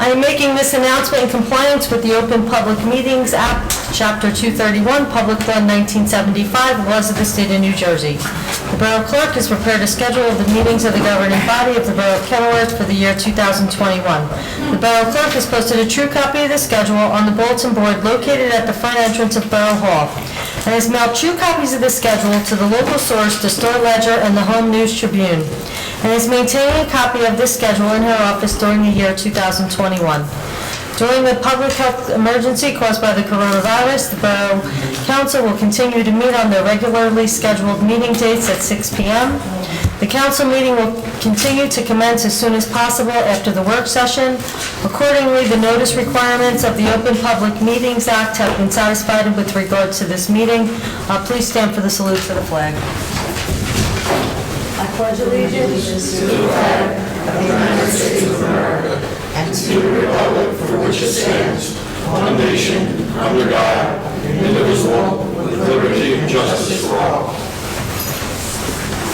I am making this announcement in compliance with the Open Public Meetings Act, Chapter 231, Public Law 1975, laws of the state of New Jersey. The Borough Clerk has prepared a schedule of the meetings of the governing body of the Borough of Kenilworth for the year 2021. The Borough Clerk has posted a true copy of the schedule on the bulletin board located at the front entrance of Borough Hall, and has mailed true copies of the schedule to the local source, the Star Ledger, and the Home News Tribune, and is maintaining a copy of this schedule in her office during the year 2021. During the public health emergency caused by the coronavirus, the Borough Council will continue to meet on their regularly scheduled meeting dates at 6 p.m. The council meeting will continue to commence as soon as possible after the work session. Accordingly, the notice requirements of the Open Public Meetings Act have been satisfied with regard to this meeting. Please stand for the salute for the flag. I pledge allegiance to the flag of the United States of America and to the republic for which it stands, one nation, under God, indivisible, with liberty and justice for all.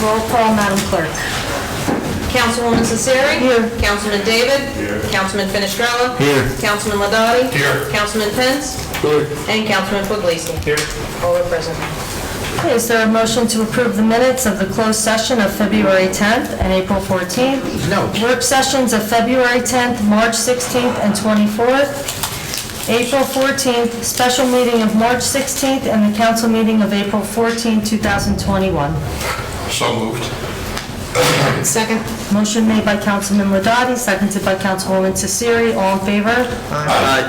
Roll call, Madam Clerk. Councilwoman Cesari. Here. Councilman David. Here. Councilman Finestrella. Here. Councilman Ladati. Here. Councilman Pence. Here. And Councilman Puglisi. Here. All are present. Okay, is there a motion to approve the minutes of the closed session of February 10th and April 14th? No. Work sessions of February 10th, March 16th, and 24th. April 14th, special meeting of March 16th, and the council meeting of April 14th, 2021. So moved. Second. Motion made by Councilman Ladati, seconded by Councilwoman Cesari. All in favor? Aye.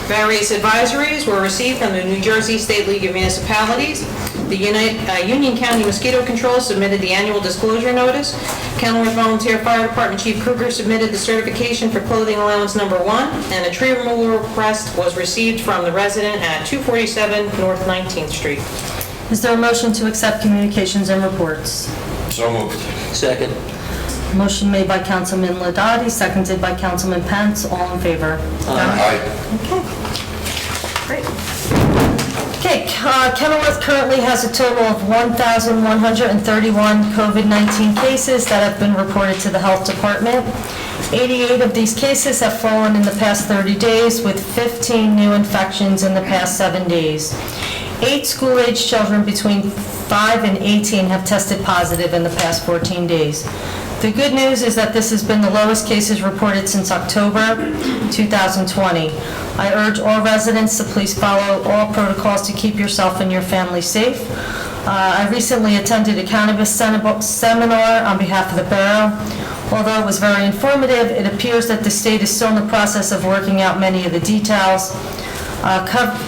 Various advisories were received from the New Jersey State League of Municipalities. The Union County Mosquito Control submitted the annual disclosure notice. Kenilworth Volunteer Fire Department Chief Kruger submitted the certification for clothing allowance number 1, and a tree removal request was received from the resident at 247 North 19th Street. Is there a motion to accept communications and reports? So moved. Second. Motion made by Councilman Ladati, seconded by Councilman Pence. All in favor? Aye. Okay. Great. Okay, Kenilworth currently has a total of 1,131 COVID-19 cases that have been reported to the Health Department. 88 of these cases have fallen in the past 30 days, with 15 new infections in the past 7 days. 8 school-age children between 5 and 18 have tested positive in the past 14 days. The good news is that this has been the lowest cases reported since October 2020. I urge all residents to please follow all protocols to keep yourself and your family safe. I recently attended a cannabis seminar on behalf of the borough. Although it was very informative, it appears that the state is still in the process of working out many of the details.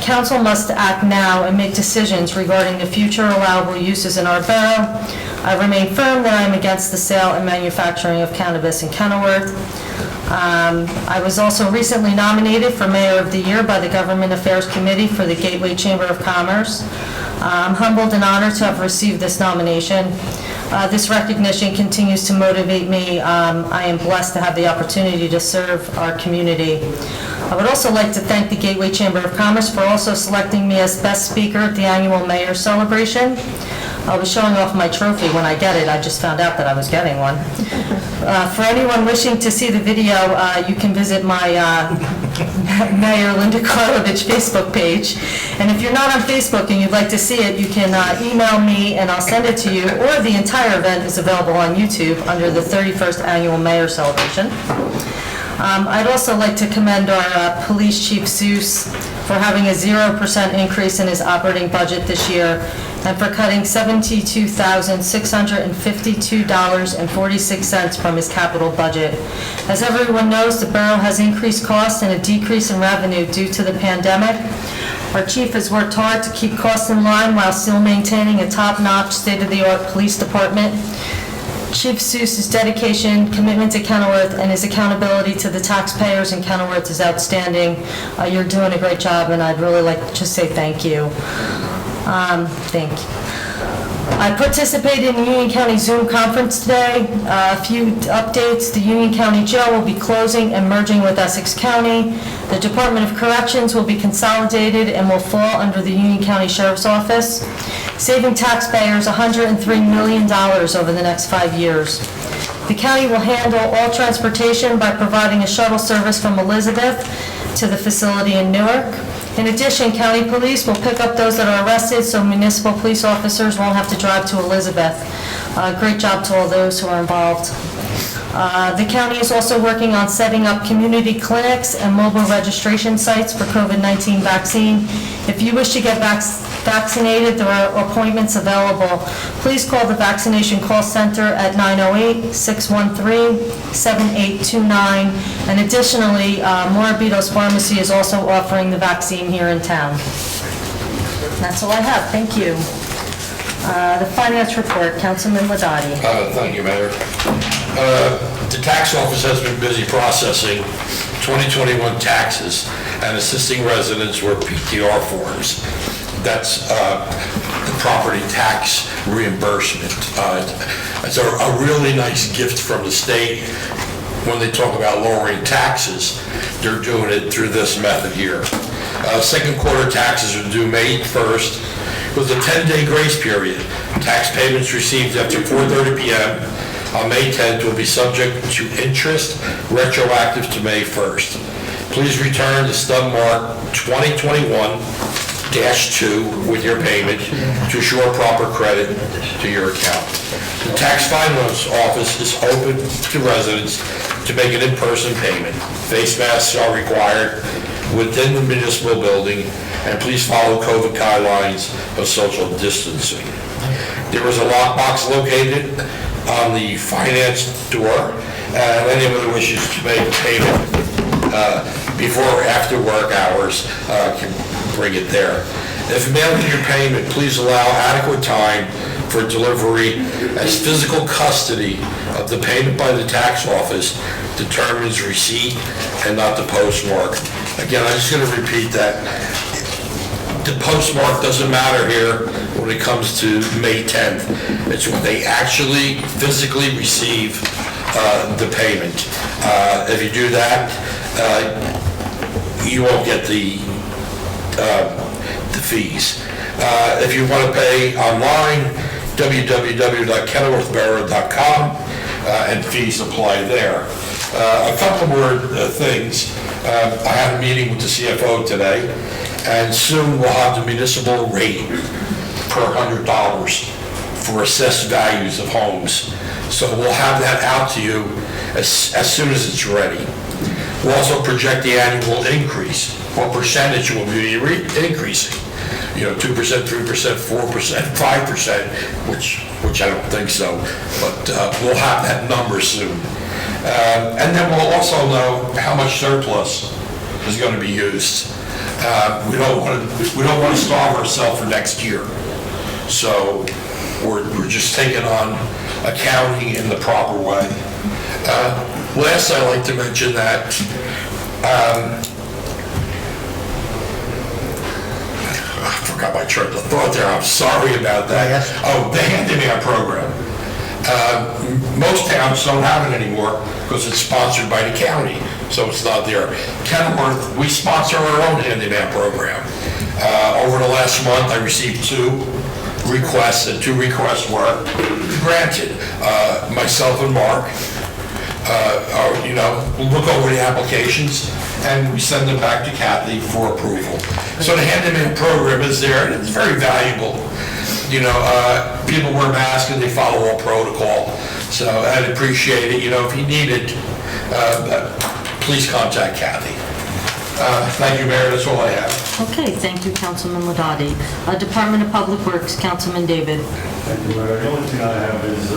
Council must act now and make decisions regarding the future allowable uses in our borough. I remain firm that I am against the sale and manufacturing of cannabis in Kenilworth. I was also recently nominated for Mayor of the Year by the Government Affairs Committee for the Gateway Chamber of Commerce. I'm humbled and honored to have received this nomination. This recognition continues to motivate me. I am blessed to have the opportunity to serve our community. I would also like to thank the Gateway Chamber of Commerce for also selecting me as Best Speaker at the annual Mayor Celebration. I was showing off my trophy when I get it. I just found out that I was getting one. For anyone wishing to see the video, you can visit my Mayor Linda Karlovich Facebook page. And if you're not on Facebook and you'd like to see it, you can email me and I'll send it to you. Or the entire event is available on YouTube under the 31st Annual Mayor Celebration. I'd also like to commend our Police Chief Seuss for having a 0% increase in his operating budget this year and for cutting $72,652.46 from his capital budget. As everyone knows, the borough has increased costs and a decrease in revenue due to the pandemic. Our chief has worked hard to keep costs in line while still maintaining a top-notch, state-of-the-art police department. Chief Seuss's dedication, commitment to Kenilworth, and his accountability to the taxpayers in Kenilworth is outstanding. You're doing a great job, and I'd really like to just say thank you. Thank you. I participated in the Union County Zoom conference today. A few updates. The Union County Jail will be closing and merging with Essex County. The Department of Corrections will be consolidated and will fall under the Union County Sheriff's Office, saving taxpayers $103 million over the next 5 years. The county will handle all transportation by providing a shuttle service from Elizabeth to the facility in Newark. In addition, county police will pick up those that are arrested, so municipal police officers won't have to drive to Elizabeth. Great job to all those who are involved. The county is also working on setting up community clinics and mobile registration sites for COVID-19 vaccine. If you wish to get vaccinated, there are appointments available. Please call the vaccination call center at 908-613-7829. And additionally, Morabito's Pharmacy is also offering the vaccine here in town. That's all I have. Thank you. The finance report, Councilman Ladati. Thank you, Mayor. The tax office has been busy processing 2021 taxes and assisting residents with PTR forms. That's the property tax reimbursement. It's a really nice gift from the state. When they talk about lowering taxes, they're doing it through this method here. Second quarter taxes are due May 1st with a 10-day grace period. Tax payments received after 4:30 p.m. on May 10th will be subject to interest retroactive to May 1st. Please return the stub mark 2021-2 with your payment to assure proper credit to your account. The tax finance office is open to residents to make an in-person payment. Face masks are required within the municipal building, and please follow COVID guidelines of social distancing. There is a lockbox located on the finance door, and anyone who wishes to make a payment before or after work hours can bring it there. If mailing your payment, please allow adequate time for delivery, as physical custody of the payment by the tax office determines receipt and not the postmark. Again, I'm just going to repeat that. The postmark doesn't matter here when it comes to May 10th. It's when they actually physically receive the payment. If you do that, you won't get the fees. If you want to pay online, www.kenilworthborough.com, and fees apply there. A couple more things. I had a meeting with the CFO today, and soon we'll have the municipal rate per $100 for assessed values of homes. So we'll have that out to you as soon as it's ready. We'll also project the annual increase. What percentage will be increasing? 2%, 3%, 4%, 5%, which I don't think so, but we'll have that number soon. And then we'll also know how much surplus is going to be used. We don't want to starve ourselves for next year. So we're just taking on accounting in the proper way. Last, I'd like to mention that I forgot my train of thought there. I'm sorry about that. Oh, the handyman program. Most towns don't have it anymore because it's sponsored by the county, so it's not there. Kenilworth, we sponsor our own handyman program. Over the last month, I received 2 requests, and 2 requests were granted. Myself and Mark, look over the applications, and we send them back to Kathy for approval. So the handyman program is there, and it's very valuable. People wear masks and they follow all protocol. So I'd appreciate it. If you need it, please contact Kathy. Thank you, Mayor. That's all I have. Okay, thank you, Councilman Ladati. Department of Public Works, Councilman David. Thank you, Mayor. The only thing I have is,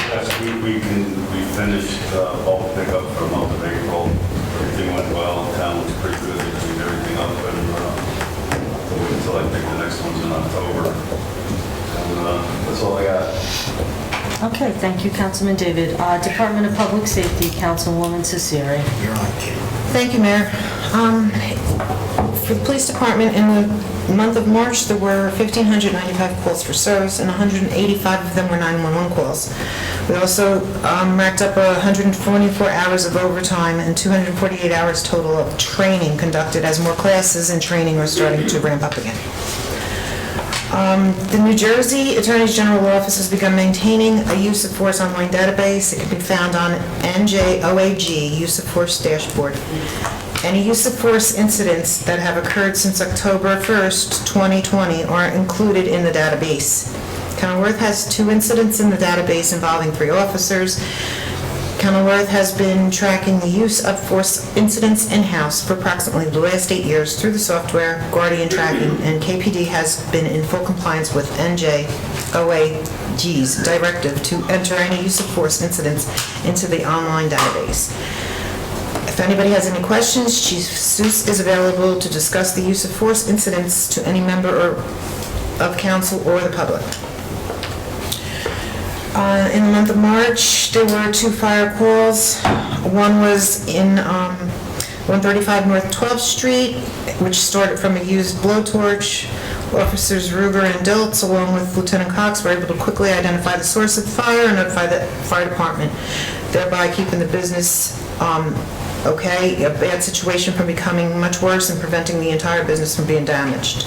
last week we finished bulk pickup for the month of April. Everything went well. Town was pretty good. They cleaned everything up, and until I think the next one's in October. And that's all I got. Okay, thank you, Councilman David. Department of Public Safety, Councilwoman Cesare. Thank you, Mayor. For the police department, in the month of March, there were 1,595 calls for service, and 185 of them were 911 calls. We also racked up 144 hours of overtime and 248 hours total of training conducted, as more classes and training are starting to ramp up again. The New Jersey Attorney General Office has begun maintaining a use of force online database. It can be found on NJOAG, Use of Force Dashboard. Any use of force incidents that have occurred since October 1st, 2020 are included in the database. Kenilworth has 2 incidents in the database involving 3 officers. Kenilworth has been tracking the use of force incidents in-house for approximately the last 8 years through the software Guardian Tracking, and KPD has been in full compliance with NJOAG's directive to enter any use of force incidents into the online database. If anybody has any questions, Chief Seuss is available to discuss the use of force incidents to any member of council or the public. In the month of March, there were 2 fire calls. One was in 135 North 12th Street, which started from a used blowtorch. Officers Ruger and Diltz, along with Lieutenant Cox, were able to quickly identify the source of the fire and notify the fire department, thereby keeping the business okay, a bad situation from becoming much worse and preventing the entire business from being damaged.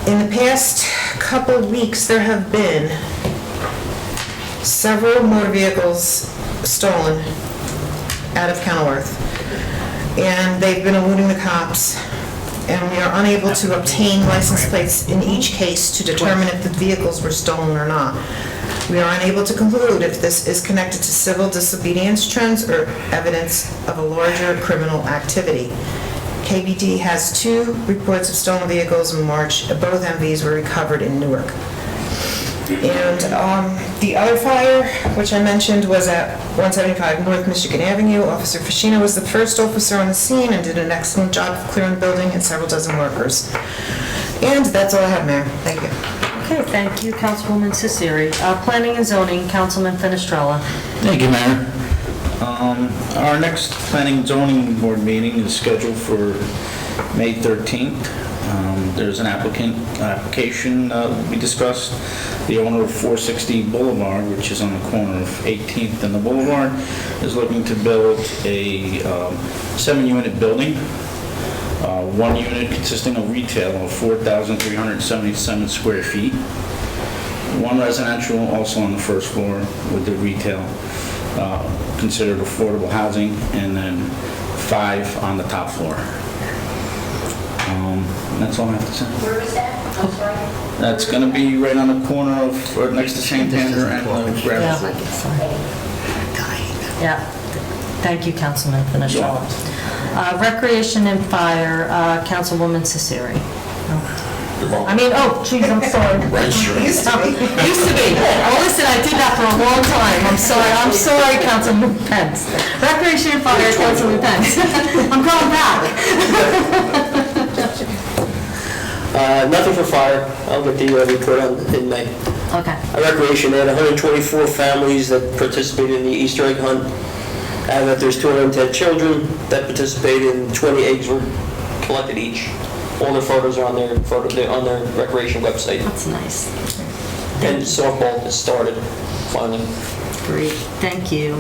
In the past couple of weeks, there have been several motor vehicles stolen out of Kenilworth, and they've been eluding the cops, and we are unable to obtain license plates in each case to determine if the vehicles were stolen or not. We are unable to conclude if this is connected to civil disobedience trends or evidence of a larger criminal activity. KBD has 2 reports of stolen vehicles in March. Both MVs were recovered in Newark. And the other fire, which I mentioned, was at 175 North Michigan Avenue. Officer Fashina was the first officer on the scene and did an excellent job of clearing the building and several dozen workers. And that's all I have, Mayor. Thank you. Okay, thank you, Councilwoman Cesari. Planning and Zoning, Councilman Fenestrella. Thank you, Mayor. Our next Planning and Zoning Board meeting is scheduled for May 13th. There's an application we discussed. The owner of 460 Boulevard, which is on the corner of 18th and the Boulevard, is looking to build a 7-unit building. 1 unit consisting of retail of 4,377 square feet. 1 residential also on the first floor with the retail considered affordable housing, and then 5 on the top floor. That's all I have to say. Where is that? I'm sorry. That's going to be right on the corner of, or next to Santander and Gravel. Yeah, thank you, Councilman Fenestrella. Recreation and Fire, Councilwoman Cesari. Geez, I'm sorry. Used to be. Well, listen, I did that for a long time. I'm sorry, Councilman Pence. Recreation and Fire, Councilman Pence. I'm going back. Nothing for fire. I'll get the report in May. Okay. Recreation, they had 124 families that participated in the Easter egg hunt. And that there's 210 children that participated, and 20 eggs were collected each. All their photos are on their recreation website. That's nice. And softball has started, finally. Great, thank you.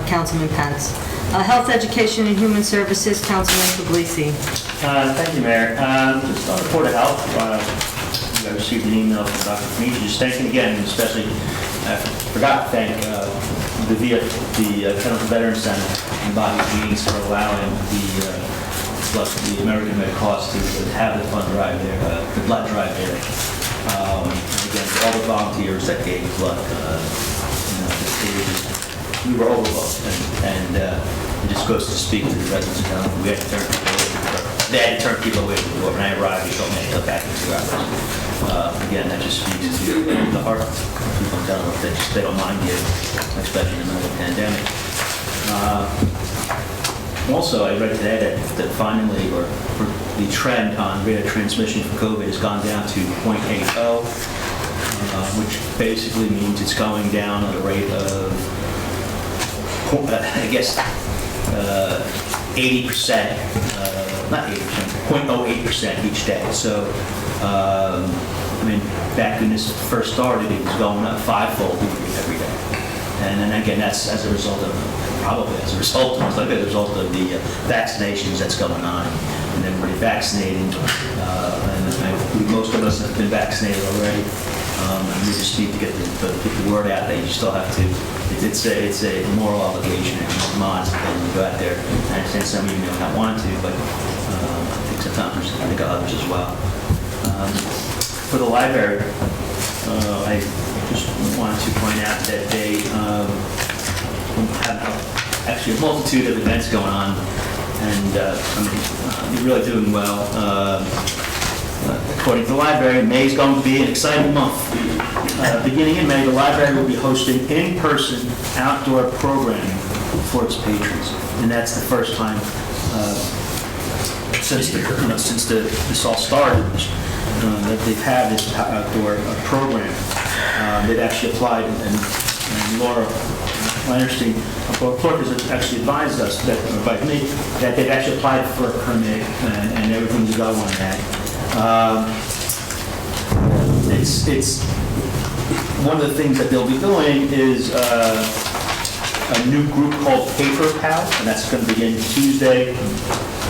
Councilman Pence. Health, Education, and Human Services, Councilman Puglisi. Thank you, Mayor. Just on the Board of Health, I received an email from Dr. Panigi, just thanking again, especially, I forgot to thank the Kenilworth Veterans Center and Bobby Jeans for allowing the American Red Cross to have the fund drive there, the blood drive there. Again, for all the volunteers that gave blood, we were overlooked, and it just goes to speak to the residents of Kenilworth. We had to turn people away. They had to turn people away from the door. When I arrived, they told me I took back in 2 hours. Again, that just speaks to the heart of people in Kenilworth. They don't mind you, especially in the middle of the pandemic. Also, I read today that finally, or the trend on rate of transmission for COVID has gone down to 0.80, which basically means it's going down at a rate of, I guess, 80%, not 80%, 0.08% each day. So, I mean, back when this first started, it was going up 5-fold every day. And then again, that's as a result of, probably as a result of the vaccinations that's going on. and everybody vaccinating. And I believe most of us have been vaccinated already. And we just need to get the word out that you still have to. It's a moral obligation and Vermont, and go out there. I understand some of you may not want to, but I think sometimes I think others as well. For the library, I just wanted to point out that they have actually a multitude of events going on, and they're really doing well. According to the library, May is going to be an exciting month. Beginning in May, the library will be hosting in-person outdoor programming for its patrons, and that's the first time since this all started that they've had this outdoor program. They've actually applied, and Laura Weinstein, our clerk, has actually advised us that, by me, that they've actually applied for a permit and everything's go on that. It's one of the things that they'll be doing is a new group called Paper Pal, and that's going to begin Tuesday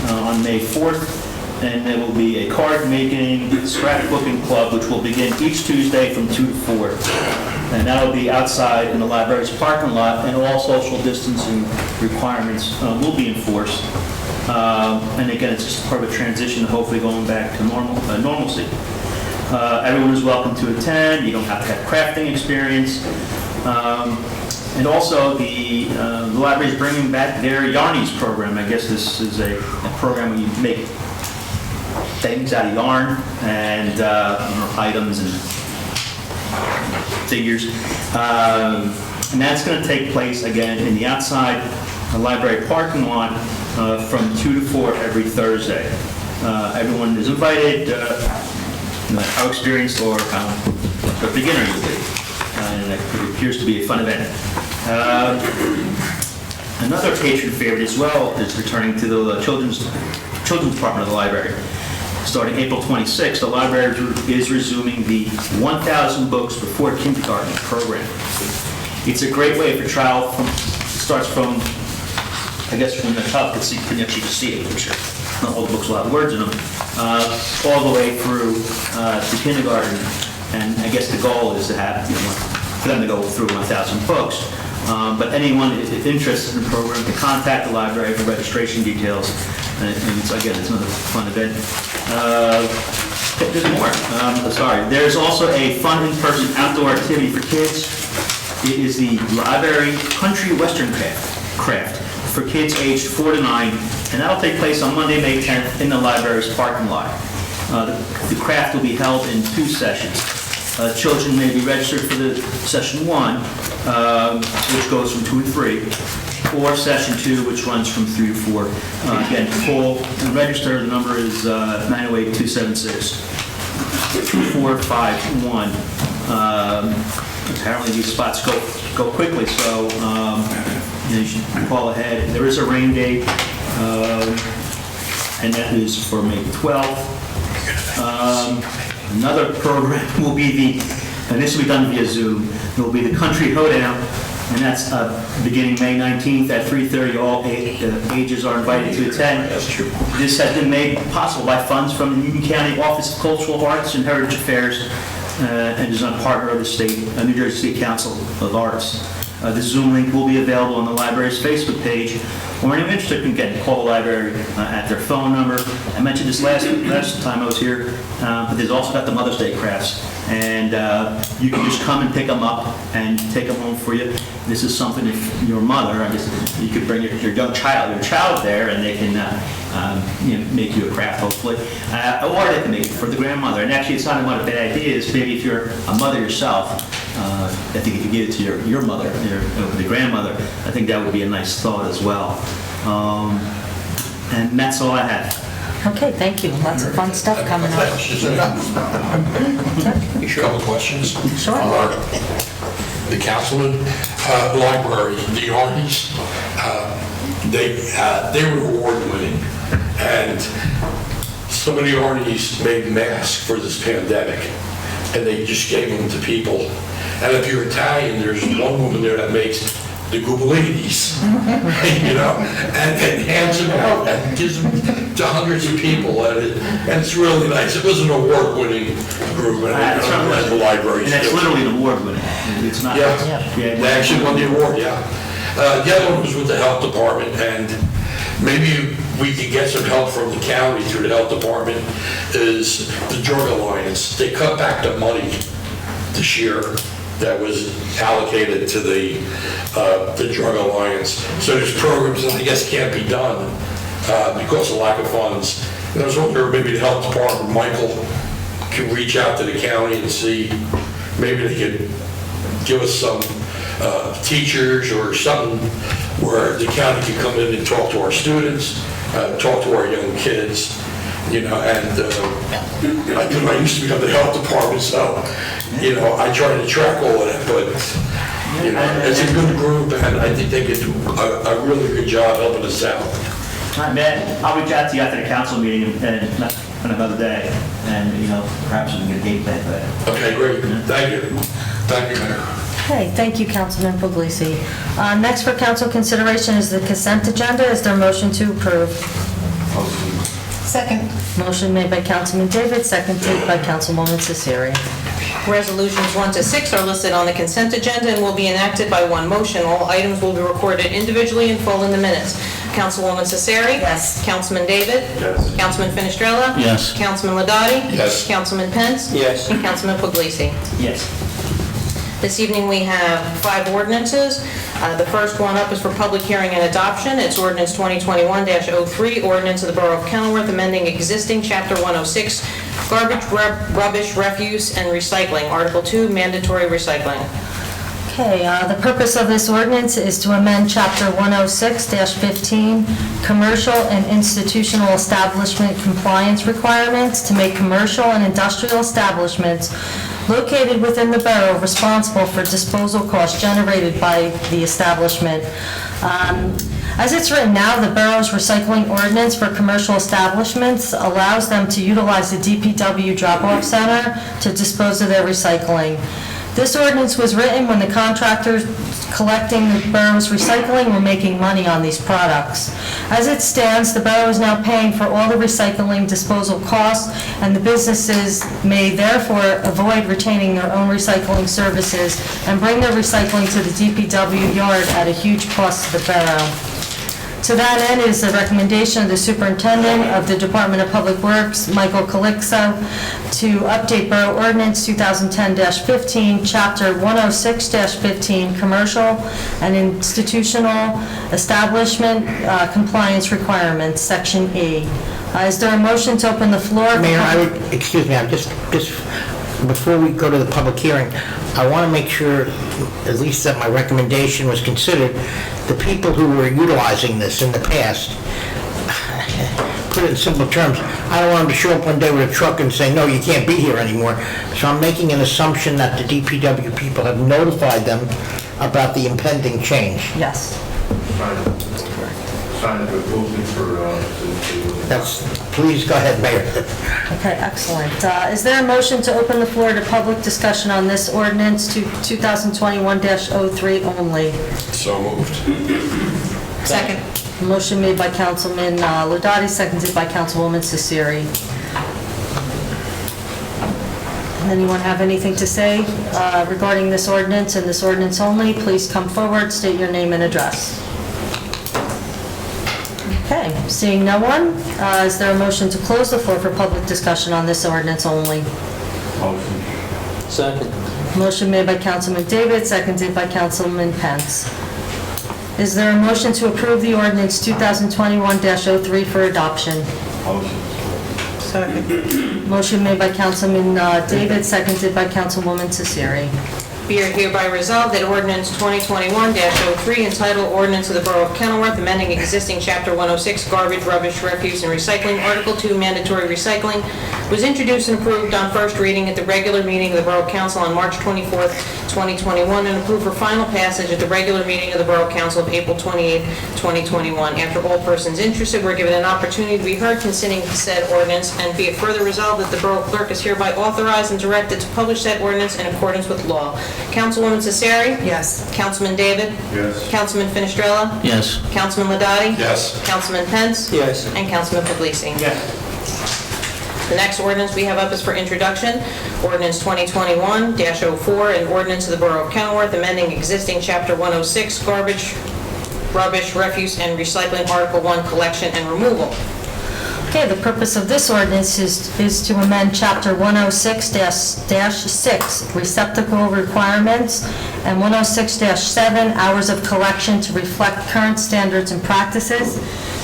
on May 4th. And there will be a card-making, scrapbooking club, which will begin each Tuesday from 2 to 4. And that'll be outside in the library's parking lot, and all social distancing requirements will be enforced. And again, it's just part of a transition, hopefully going back to normalcy. Everyone is welcome to attend. You don't have to have crafting experience. And also, the library is bringing back their Yarnies program. I guess this is a program where you make things out of yarn and items and figures. And that's going to take place, again, in the outside library parking lot from 2 to 4 every Thursday. Everyone is invited, how experienced or a beginner you will be. And it appears to be a fun event. Another patron favorite as well is returning to the children's department of the library. Starting April 26th, the library is resuming the 1,000 books before kindergarten program. It's a great way for a child starts from, I guess, when the child can actually see it, which not all the books will have words in them, all the way through to kindergarten. And I guess the goal is to have, for them to go through 1,000 books. But anyone interested in the program can contact the library for registration details. And it's, again, it's another fun event. There's more. There's also a fun in-person outdoor activity for kids. It is the library country western craft for kids aged 4 to 9, and that'll take place on Monday, May 10th in the library's parking lot. The craft will be held in 2 sessions. Children may be registered for the session 1, which goes from 2 to 3, or session 2, which runs from 3 to 4. Again, to call and register, the number is 908-276-451. Apparently these spots go quickly, so you should call ahead. There is a rain date, and that is for May 12th. Another program will be and this will be done via Zoom, it will be the Country Hoedown, and that's beginning May 19th at 3:30. All ages are invited to attend. That's true. This has been made possible by funds from the Union County Office of Cultural Arts and Heritage Affairs, and is a partner of the New Jersey State Council of Arts. This Zoom link will be available on the library's Facebook page, or anyone interested can call the library at their phone number. I mentioned this last time I was here, but there's also got the Mother's Day crafts, and you can just come and pick them up and take them home for you. This is something, if your mother, I guess you could bring your young child there, and they can make you a craft, hopefully, or they can make it for the grandmother. And actually, it's not a bad idea. It's maybe if you're a mother yourself, I think if you give it to your mother, the grandmother, I think that would be a nice thought as well. And that's all I have. Okay, thank you. Lots of fun stuff coming up. A couple questions. Sure. The councilman, library, the Armies, they were award-winning, and some of the Armies made masks for this pandemic, and they just gave them to people. And if you're Italian, there's one woman there that makes the Googlies, you know, and hands them out and gives them to hundreds of people, and it's really nice. It was an award-winning group, and the library. And that's literally the award winning. It's not. Yeah, they actually won the award, yeah. The other one was with the health department, and maybe we could get some help from the county through the health department, is the Drug Alliance. They cut back the money this year that was allocated to the Drug Alliance. So there's programs that I guess can't be done because of lack of funds. And I was wondering, maybe the health department, Michael, can reach out to the county and see, maybe they could give us some teachers or something where the county can come in and talk to our students, talk to our young kids, you know, and I used to be on the health department, so, you know, I try to track all of that, but, you know, it's a good group, and I think they could do a really good job helping us out. All right, Matt, I'll reach out to you after the council meeting and on another day, and, you know, perhaps we can get a game plan for that. Okay, great. Thank you. Thank you, Mayor. Okay, thank you, Councilman Puglisi. Next for council consideration is the consent agenda. Is there a motion to approve? Second. Motion made by Councilman David, seconded by Councilwoman Cesari. Resolutions 1 to 6 are listed on the consent agenda and will be enacted by one motion. All items will be recorded individually and full in the minutes. Councilwoman Cesari? Yes. Councilman David? Yes. Councilman Finestrella? Yes. Councilman Ladati? Yes. Councilman Pence? Yes. And Councilman Puglisi. Yes. This evening, we have 5 ordinances. The first one up is for public hearing and adoption. It's ordinance 2021-03, ordinance of the Borough of Kenilworth amending existing Chapter 106, garbage, rubbish, refuse, and recycling. Article 2, mandatory recycling. Okay, the purpose of this ordinance is to amend Chapter 106-15, commercial and institutional establishment compliance requirements to make commercial and industrial establishments located within the borough responsible for disposal costs generated by the establishment. As it's written now, the borough's recycling ordinance for commercial establishments allows them to utilize the DPW drop-off center to dispose of their recycling. This ordinance was written when the contractors collecting the borough's recycling were making money on these products. As it stands, the borough is now paying for all the recycling disposal costs, and the businesses may therefore avoid retaining their own recycling services and bring their recycling to the DPW yard at a huge cost to the borough. To that end, it is the recommendation of the Superintendent of the Department of Public Works, Michael Calixto, to update Borough Ordinance 2010-15, Chapter 106-15, Commercial and Institutional Establishment Compliance Requirements, Section E. Is there a motion to open the floor? Mayor, excuse me, I'm just, before we go to the public hearing, I want to make sure, at least that my recommendation was considered, the people who were utilizing this in the past, put it in simple terms, I don't want them to show up one day with a truck and say, no, you can't be here anymore. So I'm making an assumption that the DPW people have notified them about the impending change. Yes. Sign the proposal for, Please go ahead, Mayor. Okay, excellent. Is there a motion to open the floor to public discussion on this ordinance to 2021-03 only? So moved. Second. Motion made by Councilman Ladati, seconded by Councilwoman Cesari. Anyone have anything to say regarding this ordinance and this ordinance only? Please come forward, state your name and address. Okay, seeing no one, is there a motion to close the floor for public discussion on this ordinance only? motion. Second. Motion made by Councilman David, seconded by Councilman Pence. Is there a motion to approve the ordinance 2021-03 for adoption? Motion. Second. Motion made by Councilman David, seconded by Councilwoman Cesari. Be it hereby resolved that ordinance 2021-03 entitled Ordinance of the Borough of Kenilworth amending existing Chapter 106 Garbage, Rubbish, Refuse, and Recycling, Article 2 Mandatory Recycling was introduced and approved on first reading at the regular meeting of the Borough Council on March 24th, 2021, and approved for final passage at the regular meeting of the Borough Council of April 28th, 2021. After all persons interested were given an opportunity to be heard concerning said ordinance, and be it further resolved that the Borough Clerk is hereby authorized and directed to publish said ordinance in accordance with law. Councilwoman Cesari? Yes. Councilman David? Yes. Councilman Finestrella? Yes. Councilman Ladati? Yes. Councilman Pence? Yes. And Councilman Puglisi? Yes. The next ordinance we have up is for introduction, ordinance 2021-04, an ordinance of the Borough of Kenilworth amending existing Chapter 106, garbage, rubbish, refuse, and recycling, Article 1, collection and removal. Okay, the purpose of this ordinance is to amend Chapter 106-6, receptacle requirements, and 106-7, hours of collection to reflect current standards and practices.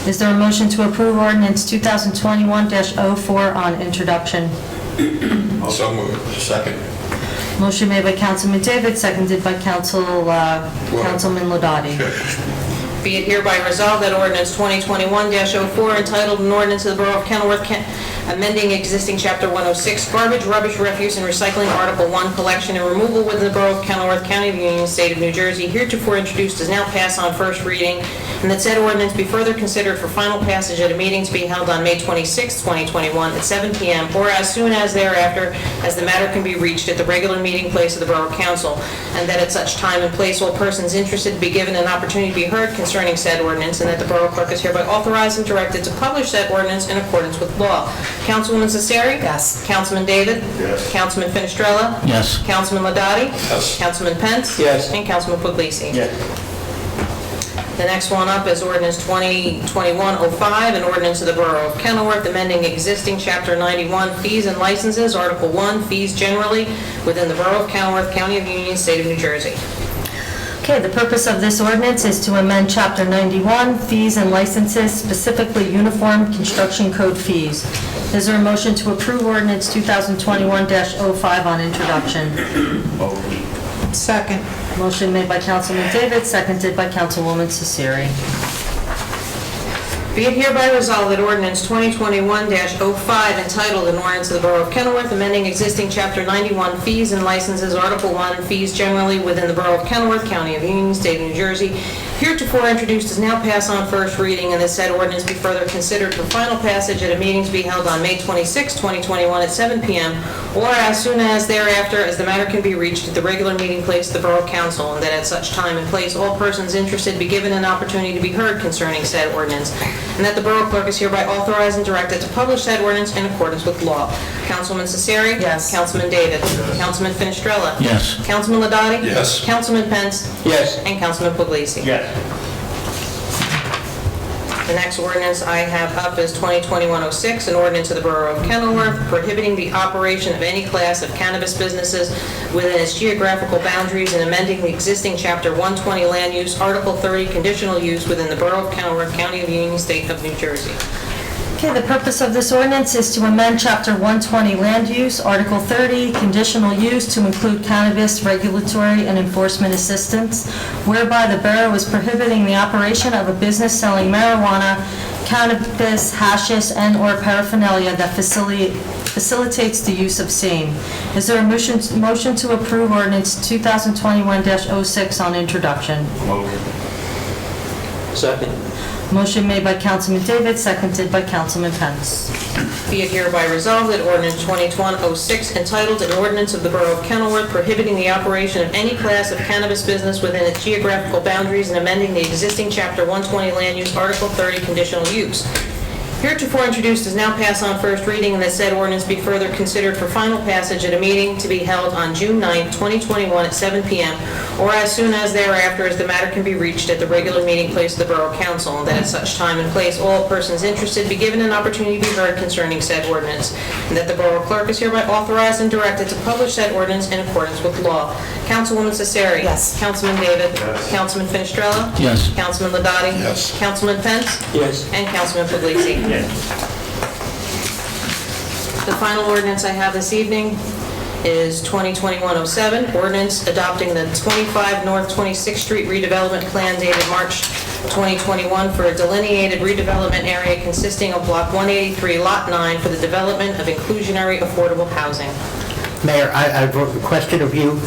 Is there a motion to approve ordinance 2021-04 on introduction? So moved. Second. Motion made by Councilman David, seconded by Councilman Ladati. Be it hereby resolved that ordinance 2021-04, entitled an ordinance of the Borough of Kenilworth amending existing Chapter 106, garbage, rubbish, refuse, and recycling, Article 1, collection and removal within the Borough of Kenilworth, County of Union, State of New Jersey, heretofore introduced, is now passed on first reading, and that said ordinance be further considered for final passage at a meeting to be held on May 26, 2021, at 7 p.m., or as soon as thereafter, as the matter can be reached at the regular meeting place of the Borough Council, and that at such time and place all persons interested be given an opportunity to be heard concerning said ordinance, and that the Borough Clerk is hereby authorized and directed to publish said ordinance in accordance with law. Councilwoman Cesari? Yes. Councilman David? Yes. Councilman Finestrella? Yes. Councilman Ladati? Yes. Councilman Pence? Yes. And Councilman Puglisi? Yes. The next one up is ordinance 2021-05, an ordinance of the Borough of Kenilworth amending existing Chapter 91, fees and licenses, Article 1, fees generally, within the Borough of Kenilworth, County of Union, State of New Jersey. Okay, the purpose of this ordinance is to amend Chapter 91, fees and licenses, specifically Uniform Construction Code fees. Is there a motion to approve ordinance 2021-05 on introduction? Second. Motion made by Councilman David, seconded by Councilwoman Cesari. Be it hereby resolved that ordinance 2021-05, entitled an ordinance of the Borough of Kenilworth amending existing Chapter 91, fees and licenses, Article 1, fees generally, within the Borough of Kenilworth, County of Union, State of New Jersey, heretofore introduced, is now passed on first reading, and the said ordinance be further considered for final passage at a meeting to be held on May 26, 2021, at 7 p.m., or as soon as thereafter, as the matter can be reached at the regular meeting place of the Borough Council, and that at such time and place all persons interested be given an opportunity to be heard concerning said ordinance, and that the Borough Clerk is hereby authorized and directed to publish said ordinance in accordance with law. Councilwoman Cesari? Yes. Councilman David? Councilman Finestrella? Yes. Councilman Ladati? Yes. Councilman Pence? Yes. And Councilman Puglisi? Yes. The next ordinance I have up is 2021-06, an ordinance of the Borough of Kenilworth prohibiting the operation of any class of cannabis businesses within its geographical boundaries and amending the existing Chapter 120 land use, Article 30 conditional use within the Borough of Kenilworth, County of Union, State of New Jersey. Okay, the purpose of this ordinance is to amend Chapter 120 Land Use, Article 30, Conditional Use, to include cannabis regulatory and enforcement assistance, whereby the borough is prohibiting the operation of a business selling marijuana, cannabis, hashish, and/or paraphernalia that facilitates the use of same. Is there a motion to approve ordinance 2021-06 on introduction? Motion. Second. Motion made by Councilman David, seconded by Councilman Pence. Be it hereby resolved that ordinance 2021-06, entitled an ordinance of the Borough of Kenilworth prohibiting the operation of any class of cannabis business within its geographical boundaries and amending the existing Chapter 120 land use, Article 30 conditional use, heretofore introduced, is now passed on first reading, and that said ordinance be further considered for final passage at a meeting to be held on June 9, 2021, at 7 p.m., or as soon as thereafter, as the matter can be reached at the regular meeting place of the Borough Council, and that at such time and place all persons interested be given an opportunity to be heard concerning said ordinance, and that the Borough Clerk is hereby authorized and directed to publish said ordinance in accordance with law. Councilwoman Cesari? Yes. Councilman David? Yes. Councilman Finestrella? Yes. Councilman Ladati? Yes. Councilman Pence? Yes. And Councilman Puglisi? Yes. The final ordinance I have this evening is 2021-07, ordinance adopting the 25 North 26th Street redevelopment plan dated March 2021 for a delineated redevelopment area consisting of Block 183, Lot 9, for the development of inclusionary affordable housing. Mayor, I've requested of you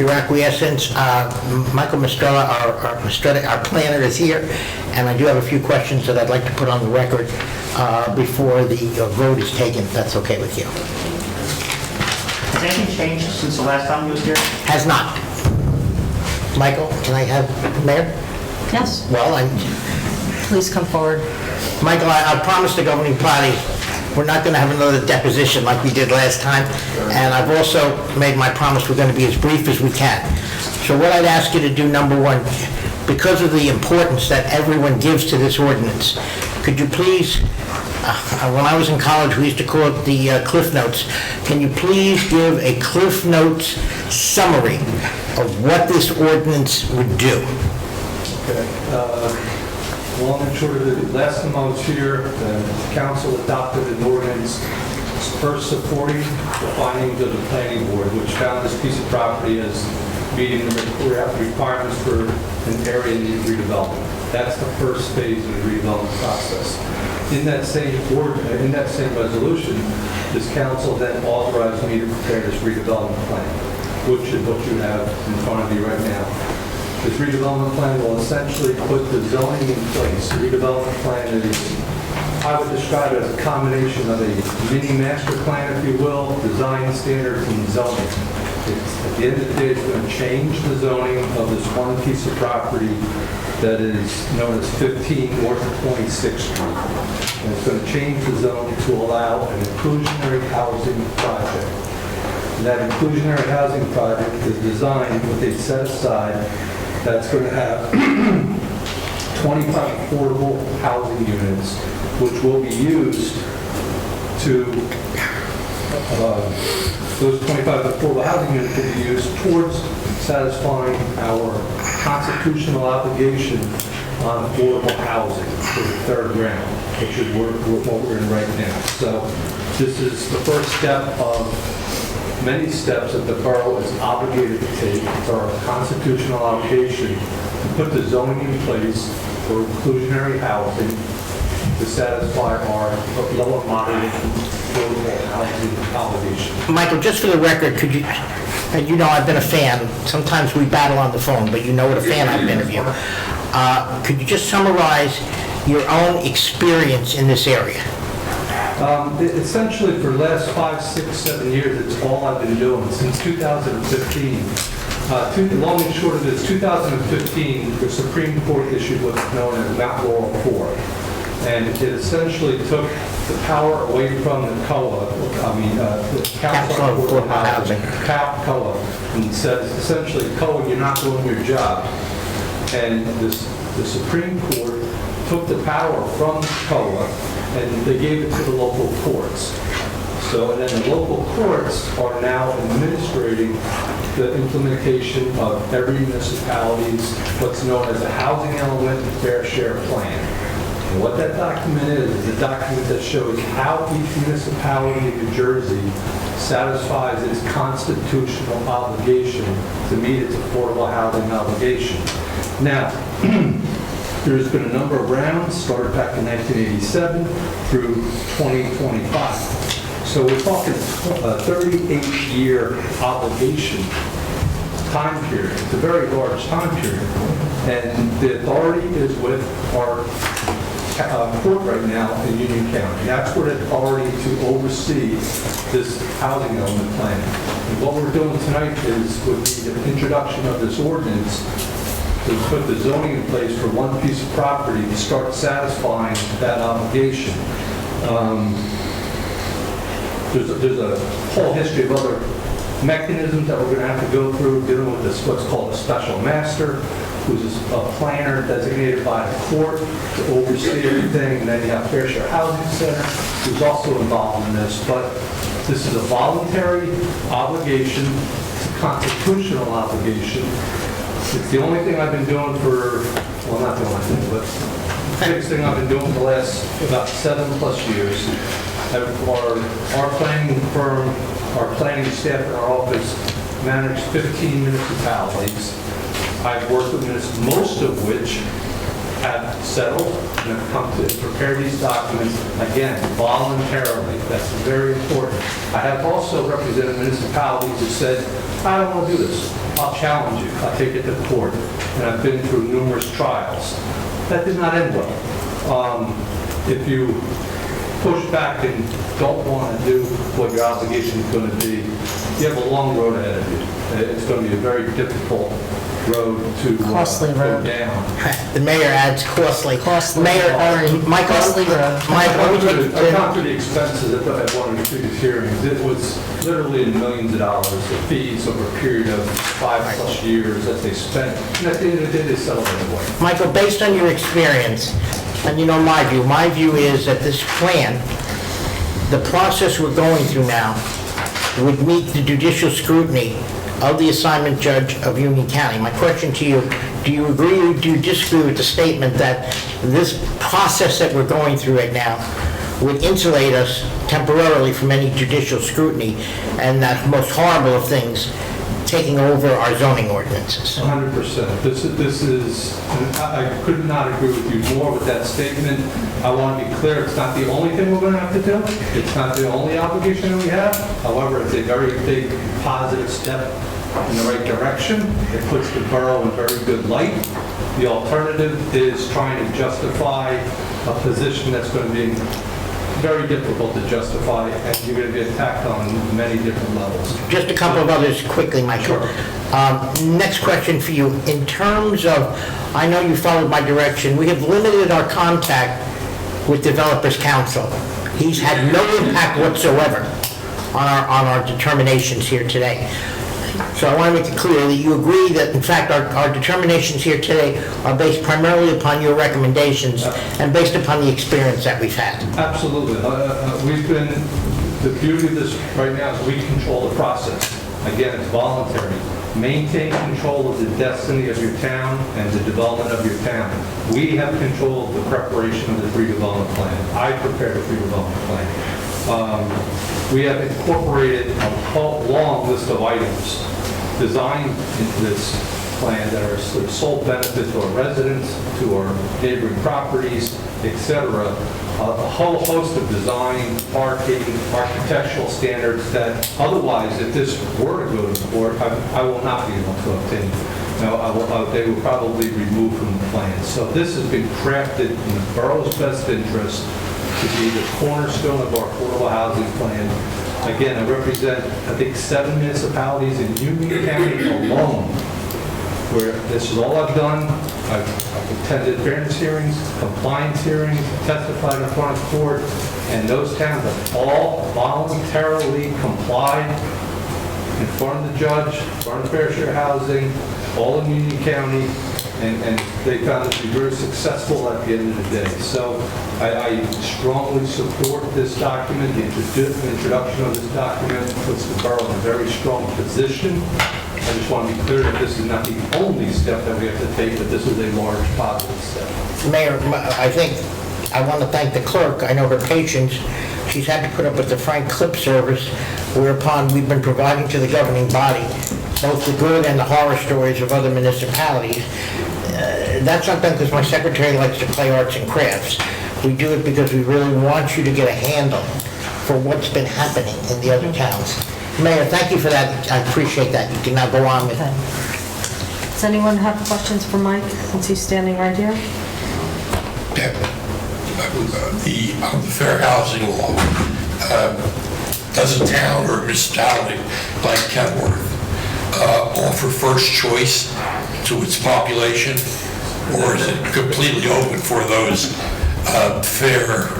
your acquiescence. Michael Mistrella, our planner, is here, and I do have a few questions that I'd like to put on the record before the vote is taken, if that's okay with you. Has anything changed since the last time he was here? Has not. Michael, can I have, Mayor? Yes, Well, please come forward. Michael, I promised the governing body, we're not going to have another deposition like we did last time, and I've also made my promise we're going to be as brief as we can. So what I'd ask you to do, number one, because of the importance that everyone gives to this ordinance, could you please, when I was in college, we used to call it the Cliff Notes, can you please give a Cliff Notes summary of what this ordinance would do? Okay. Long and short of it, last time I was here, the council adopted an ordinance first supporting the findings of the planning board, which found this piece of property as meeting the requirements for an area in redevelopment. That's the first phase of the redevelopment process. In that same resolution, this council then authorized me to prepare this redevelopment plan, which is what you have in front of you right now. This redevelopment plan will essentially put the zoning in place. The redevelopment plan is, I would describe it as a combination of a mini master plan, if you will, design standards and zoning. At the end of the day, it's going to change the zoning of this one piece of property that is known as 15 North 26th Street. And it's going to change the zone to allow an inclusionary housing project. And that inclusionary housing project is designed with a set aside that's going to have 25 affordable housing units, which will be used to, those 25 affordable housing units will be used towards satisfying our constitutional obligation on affordable housing for the third round, which is what we're in right now. So this is the first step of many steps that the borough is obligated to take. It's our constitutional obligation to put the zoning in place for inclusionary housing to satisfy our lower moderate affordable housing obligation. Michael, just for the record, could you, and you know I've been a fan, sometimes we battle on the phone, but you know what a fan I've been of you. Could you just summarize your own experience in this area? Essentially, for the last 5, 6, 7 years, it's all I've been doing since 2015. Long and short of it is 2015, the Supreme Court issued what's known as Mount Laurel 4. And it essentially took the power away from the COA, the Council on Affordable Housing, COA, and said essentially, COA, you're not doing your job. And the Supreme Court took the power from COA and they gave it to the local courts. So, and then the local courts are now administrating the implementation of every municipality's what's known as a housing element and fair share plan. And what that document is a document that shows how each municipality in New Jersey satisfies its constitutional obligation to meet its affordable housing obligation. Now, there's been a number of rounds, started back in 1987 through 2025. So we're talking a 38-year obligation time period. It's a very large time period. And the authority is with our court right now in Union County. That's where the authority to oversee this housing element plan. And what we're doing tonight is with the introduction of this ordinance, to put the zoning in place for one piece of property to start satisfying that obligation. There's a whole history of other mechanisms that we're going to have to go through, dealing with this, what's called a special master, who's a planner designated by the court to oversee everything, and then you have Fair Share Housing Center, who's also involved in this. But this is a voluntary obligation, it's a constitutional obligation. It's the only thing I've been doing for, well, not the only thing, but the biggest thing I've been doing for the last about 7+ years. Our planning firm, our planning staff in our office manage 15 municipalities. I've worked with most of which have settled and have come to prepare these documents, again, voluntarily. That's very important. I have also represented municipalities that said, I don't want to do this. I'll challenge you. I'll take it to court. And I've been through numerous trials. That did not end well. If you push back and don't want to do what your obligation is going to be, you have a long road ahead of you. It's going to be a very difficult road to Costly go road. down. The mayor adds costly. Costly. Mayor, Michael, Costly road. Mike, let me I've take, gone through the expenses at one of the previous hearings. It was literally in millions of dollars, the fees over a period of 5+ years that they spent. And at the end of the day, they settled it away. Michael, based on your experience, and you know my view is that this plan, the process we're going through now, would meet the judicial scrutiny of the assignment judge of Union County. My question to you, do you agree or do you disagree with the statement that this process that we're going through right now would insulate us temporarily from any judicial scrutiny and that most horrible of things, taking over our zoning ordinances? 100%. This is, I could not agree with you more with that statement. I want to be clear, it's not the only thing we're going to have to do. It's not the only obligation that we have. However, it's a very big positive step in the right direction. It puts the borough in very good light. The alternative is trying to justify a position that's going to be very difficult to justify, and you're going to be attacked on many different levels. Just a couple of others quickly, Michael. Next question for you. In terms of, I know you followed my direction, we have limited our contact with Developers Council. He's had no impact whatsoever on our determinations here today. So I want to make it clear that you agree that, in fact, our determinations here today are based primarily upon your recommendations and based upon the experience that we've had. Absolutely. The beauty of this right now is we control the process. Again, it's voluntary. Maintain control of the destiny of your town and the development of your town. We have control of the preparation of the redevelopment plan. I prepared the redevelopment plan. We have incorporated a long list of items designed into this plan that are of sole benefit to our residents, to our neighboring properties, etc. A whole host of design, parking, architectural standards that otherwise, if this were to go to court, I will not be able to obtain. They will probably remove from the plan. So this has been crafted in the borough's best interest to be the cornerstone of our affordable housing plan. Again, I represent, I think, 7 municipalities in Union County alone where this is all I've done. I've attended fairness hearings, compliance hearings, testified in front of court, and those towns have all voluntarily complied in front of the judge, in front of Fair Share Housing, all in Union County, and they found it to be very successful at the end of the day. So I strongly support this document. The introduction of this document puts the borough in a very strong position. I just want to be clear that this is not the only step that we have to take, but this is a large positive step. Mayor, I want to thank the clerk. I know her patience. She's had to put up with the frank clip service, whereupon we've been providing to the governing body both the good and the horror stories of other municipalities. That's not done because my secretary likes to play arts and crafts. We do it because we really want you to get a handle for what's been happening in the other towns. Mayor, thank you for that. I appreciate that. You can now go on with it. Does anyone have questions for Mike, since he's standing right here? The fair housing law, does a town or municipality like Kenworth offer first choice to its population, or is it completely open for those fair,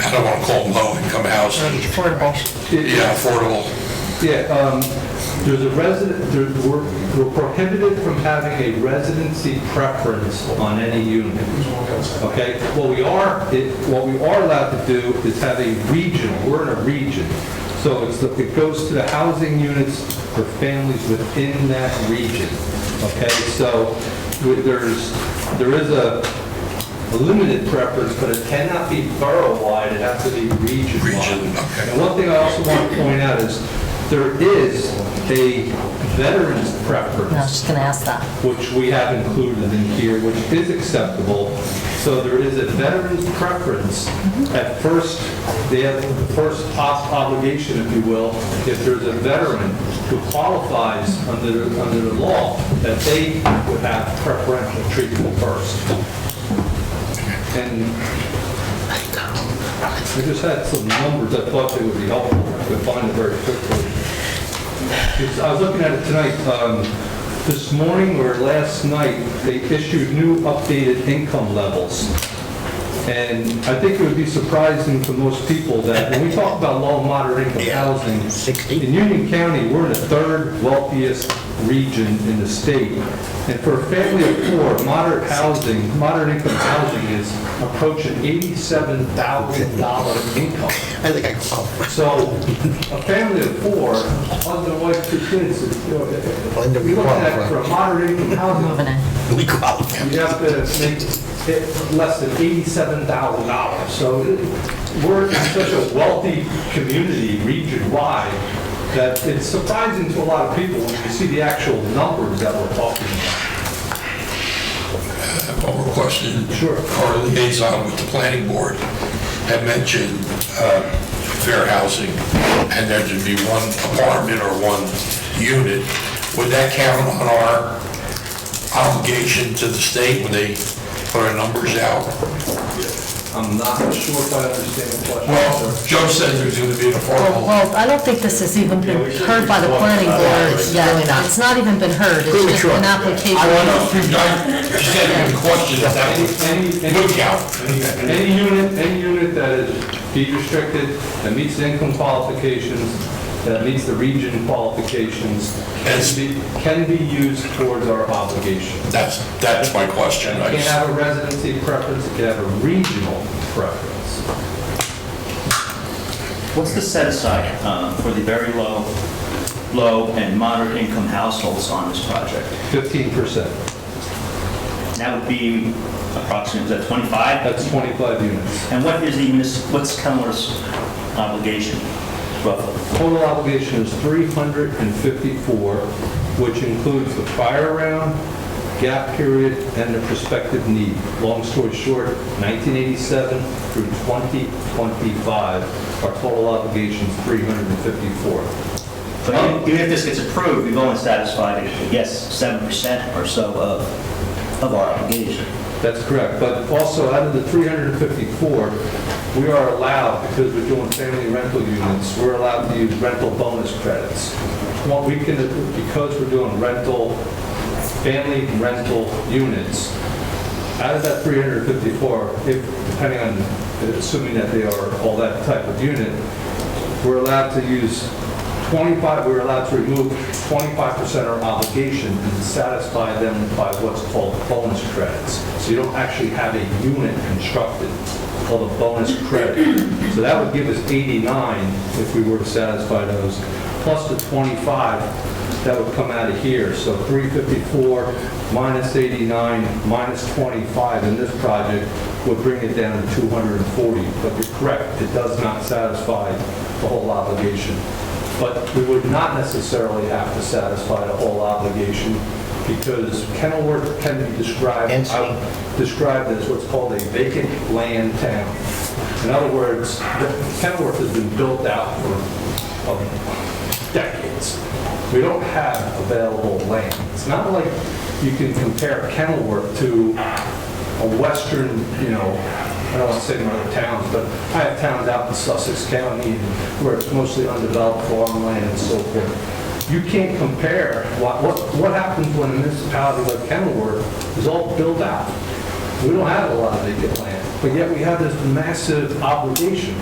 I don't want to call them low-income houses? Affordable. Yeah, affordable. Yeah, there's a resident, we're prohibited from having a residency preference on any unit. Okay, what we are allowed to do is have a regional, we're in a region. So it goes to the housing units for families within that region. Okay, so there is a limited preference, but it cannot be borough-wide, it has to be region-wide. Okay. And one thing I also want to point out is there is a veterans preference. I was just going to ask that. Which we have included in here, which is acceptable. So there is a veterans preference. At first, they have the first obligation, if you will, if there's a veteran who qualifies under the law, that they would have preferential treatment first. And I just had some numbers I thought they would be helpful. I could find it very quickly. I was looking at it tonight. This morning or last night, they issued new updated income levels. And I think it would be surprising to most people that when we talk about low and moderate income housing, 60. in Union County, we're in the third wealthiest region in the state. And for a family of four, moderate income housing is approaching $87,000 income. I think I qualify. So a family of four, husband, wife, 2 kids, you're looking at for a moderate income housing, We qualify. you have to make it less than $87,000. So we're in such a wealthy community region-wide that it's surprising to a lot of people when you see the actual numbers that we're talking about. One more question. Sure. Our liaison with the planning board had mentioned fair housing, and there should be one apartment or one unit. Would that count on our obligation to the state when they put our numbers out? I'm not sure if I understand the question. Well, Joe said there's going to be an affordable. Well, I don't think this has even been heard by the planning board yet. It's not even been heard. It's just Premature. an application. I want to, she said a question if that would count. Any unit that is deed restricted, that meets the income qualifications, that meets the region qualifications, can be used towards our obligation. That's my question. It can't have a residency preference, it can have a regional preference. What's the set aside for the very low and moderate income households on this project? 15%. That would be approximately, is that 25? That's 25 units. And what's Kenilworth's obligation, roughly? Total obligation is 354, which includes the prior round, gap period, and the prospective need. Long story short, 1987 through 2025, our total obligation is 354. But even if this gets approved, we've only satisfied, I guess, 7% or so of our obligation. That's correct, but also out of the 354, we are allowed, because we're doing family rental units, we're allowed to use rental bonus credits. Because we're doing family rental units, out of that 354, depending on, assuming that they are all that type of unit, we're allowed to use 25, we're allowed to remove 25% of our obligation and satisfy them by what's called bonus credits. So you don't actually have a unit constructed, called a bonus credit. So that would give us 89 if we were to satisfy those, plus the 25 that would come out of here. So 354 minus 89 minus 25 in this project would bring it down to 240. But you're correct, it does not satisfy the whole obligation. But we would not necessarily have to satisfy the whole obligation because Kenilworth can be described as what's called a vacant land town. In other words, Kenilworth has been built out for decades. We don't have available land. It's not like you can compare Kenilworth to a western, I don't want to say in other towns, but I have towns out in Sussex County where it's mostly undeveloped farmland and so forth. You can't compare what happens when a municipality like Kenilworth is all built out. We don't have a lot of vacant land, but yet we have this massive obligation.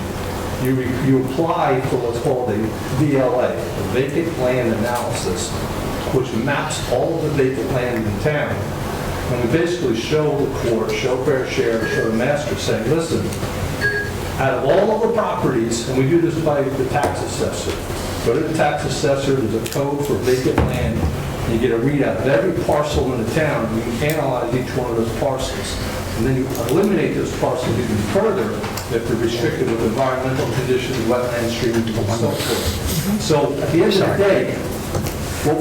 You apply for what's called a VLA, a vacant land analysis, which maps all of the vacant land in town. And we basically show the court, show fair share, show the master saying, listen, out of all of the properties, and we do this by the tax assessor, go to the tax assessor, there's a code for vacant land, and you get a readout of every parcel in the town, and you analyze each one of those parcels. And then you eliminate those parcels even further if they're restricted with environmental conditions, wetland streams, and so forth. So at the end of the day, what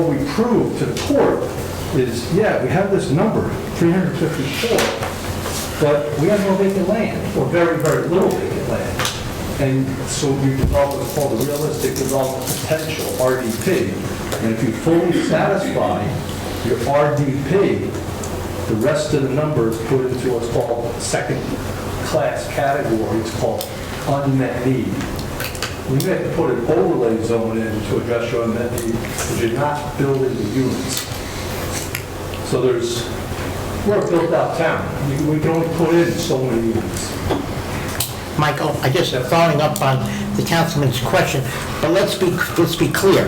we prove to the court is, yeah, we have this number, 354, but we have no vacant land, or very, very little vacant land. And so we develop what's called a realistic development potential, RDP. And if you fully satisfy your RDP, the rest of the numbers put into what's called second-class category. It's called unmet need. We may have to put an overlay zone in to address your unmet need, because you're not building the units. So we're a built-out town. We can only put in so many units. Michael, I just following up on the councilman's question, but let's be clear.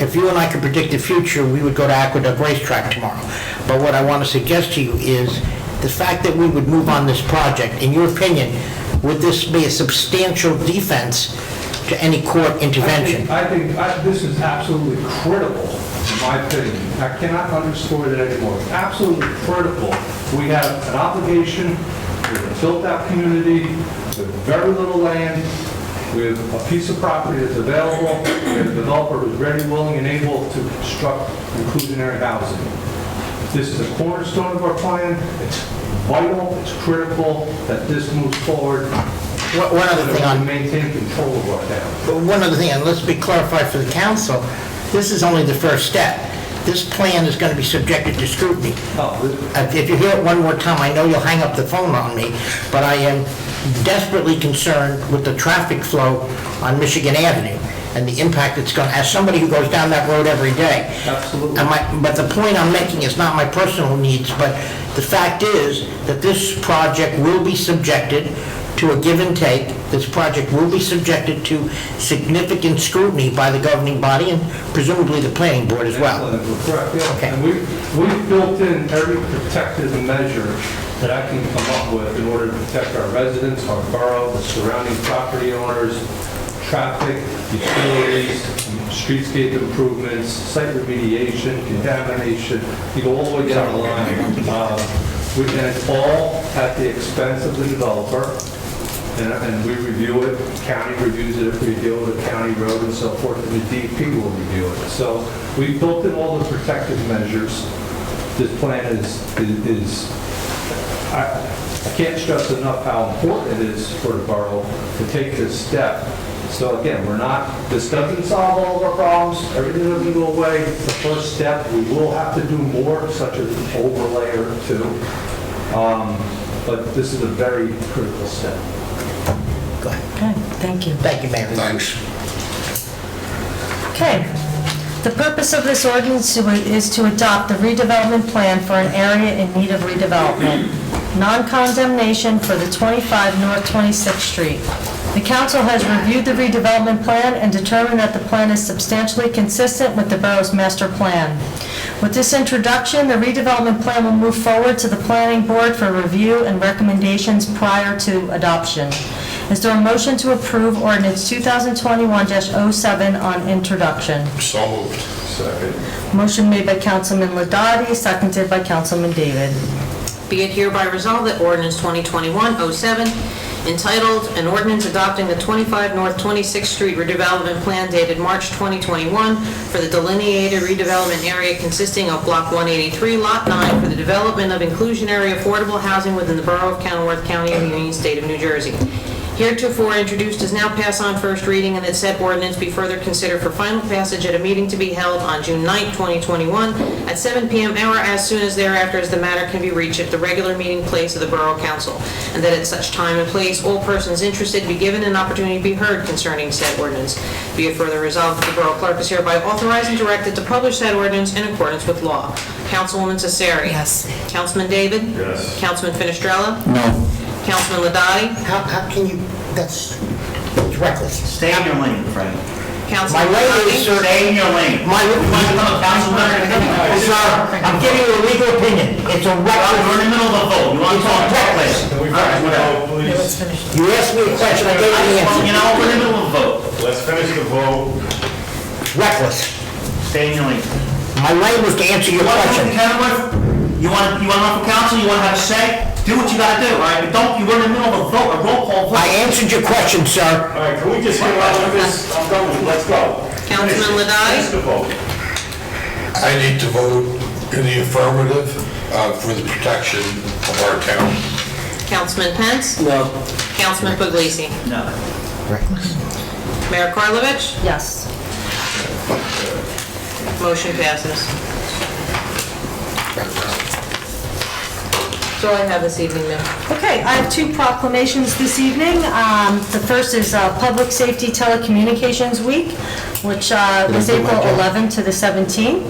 If you and I could predict the future, we would go to Aqueduct Racetrack tomorrow. But what I want to suggest to you is the fact that we would move on this project, in your opinion, would this be a substantial defense to any court intervention? I think this is absolutely critical, in my opinion. I cannot underscore that anymore. It's absolutely critical. We have an obligation, we're a built-out community, with very little land, with a piece of property that's available, we have a developer who's ready, willing, and able to construct inclusionary housing. This is a cornerstone of our plan. It's vital, it's critical that this moves forward. One other thing That on... we maintain control of our town. But one other thing, and let's be clarified for the council, this is only the first step. This plan is going to be subjected to scrutiny. If you hear it one more time, I know you'll hang up the phone on me, but I am desperately concerned with the traffic flow on Michigan Avenue and the impact it's going to, as somebody who goes down that road every day. Absolutely. But the point I'm making is not my personal needs, but the fact is that this project will be subjected to a give and take. This project will be subjected to significant scrutiny by the governing body and presumably the planning board as well. Excellent, correct, yeah. Okay. And we've built in every protective measure that I can come up with in order to protect our residents, our borough, the surrounding property owners, traffic, utilities, streetscape improvements, site remediation, contamination, you go all the way down the line. And it's all at the expense of the developer. And we review it, county reviews it if we deal with a county road and so forth, and the DEP will review it. So we've built in all the protective measures. This plan I can't stress enough how important it is for the borough to take this step. So again, this doesn't solve all of our problems, everything doesn't go away. It's the first step. We will have to do more, such as an overlay or two. But this is a very critical step. Go ahead. Okay, thank you. Thank you, Mayor. Thanks. Okay. The purpose of this ordinance is to adopt the redevelopment plan for an area in need of redevelopment. Non-condemnation for the 25 North 26th Street. The council has reviewed the redevelopment plan and determined that the plan is substantially consistent with the borough's master plan. With this introduction, the redevelopment plan will move forward to the planning board for review and recommendations prior to adoption. Is there a motion to approve ordinance 2021-07 on introduction? So moved. Second. Motion made by Councilman Ladati, seconded by Councilman David. Be it hereby resolved that ordinance 2021-07, entitled, "An Ordinance Adopting the 25 North 26th Street Redevelopment Plan dated March 2021 for the delineated redevelopment area consisting of Block 183, Lot 9, for the development of inclusionary affordable housing within the borough of Kenilworth, County of Union, State of New Jersey. Heretofore introduced is now passed on first reading, and that said ordinance be further considered for final passage at a meeting to be held on June 9, 2021, at 7 p.m. hour as soon as thereafter as the matter can be reached at the regular meeting place of the Borough Council, and that at such time and place all persons interested be given an opportunity to be heard concerning said ordinance. Be it further resolved that the Borough Clerk is hereby authorized and directed to publish said ordinance in accordance with law. Councilwoman Cesari. Yes. Councilman David. Yes. Councilman Finestrella. No. Councilman Ladati. How can you, it's reckless. Stay in your lane, Frank. My Councilman lane is, Ladati. sir, Stay in your lane. my, You want to become a councilman? sir, I'm giving you a legal opinion. It's a We're in reckless, the middle of a vote. You want to talk reckless? Can we All right, finish the whatever. vote, please? you asked me a question, I gave you the You answer. know, we're in the middle of a vote. Let's finish the vote. Reckless. Stay in your lane. My lane was to answer your You want to question. run for Kenilworth? You want to run for council? You want to have a say? Do what you got to do, all right? But don't, you're in the middle of a vote, a roll call vote. I answered your question, sir. All right, can we just get on with this? I'm done with it. Let's go. Councilman Ladati. Finish the vote. I need to vote in the affirmative for the protection of our town. Councilman Pence. No. Councilman Puglisi. No. Reckless. Mayor Karlovic. Yes. Motion passes. That's all I have this evening, Mayor. Okay, I have two proclamations this evening. The first is Public Safety Telecommunications Week, which was April 11th to the 17th.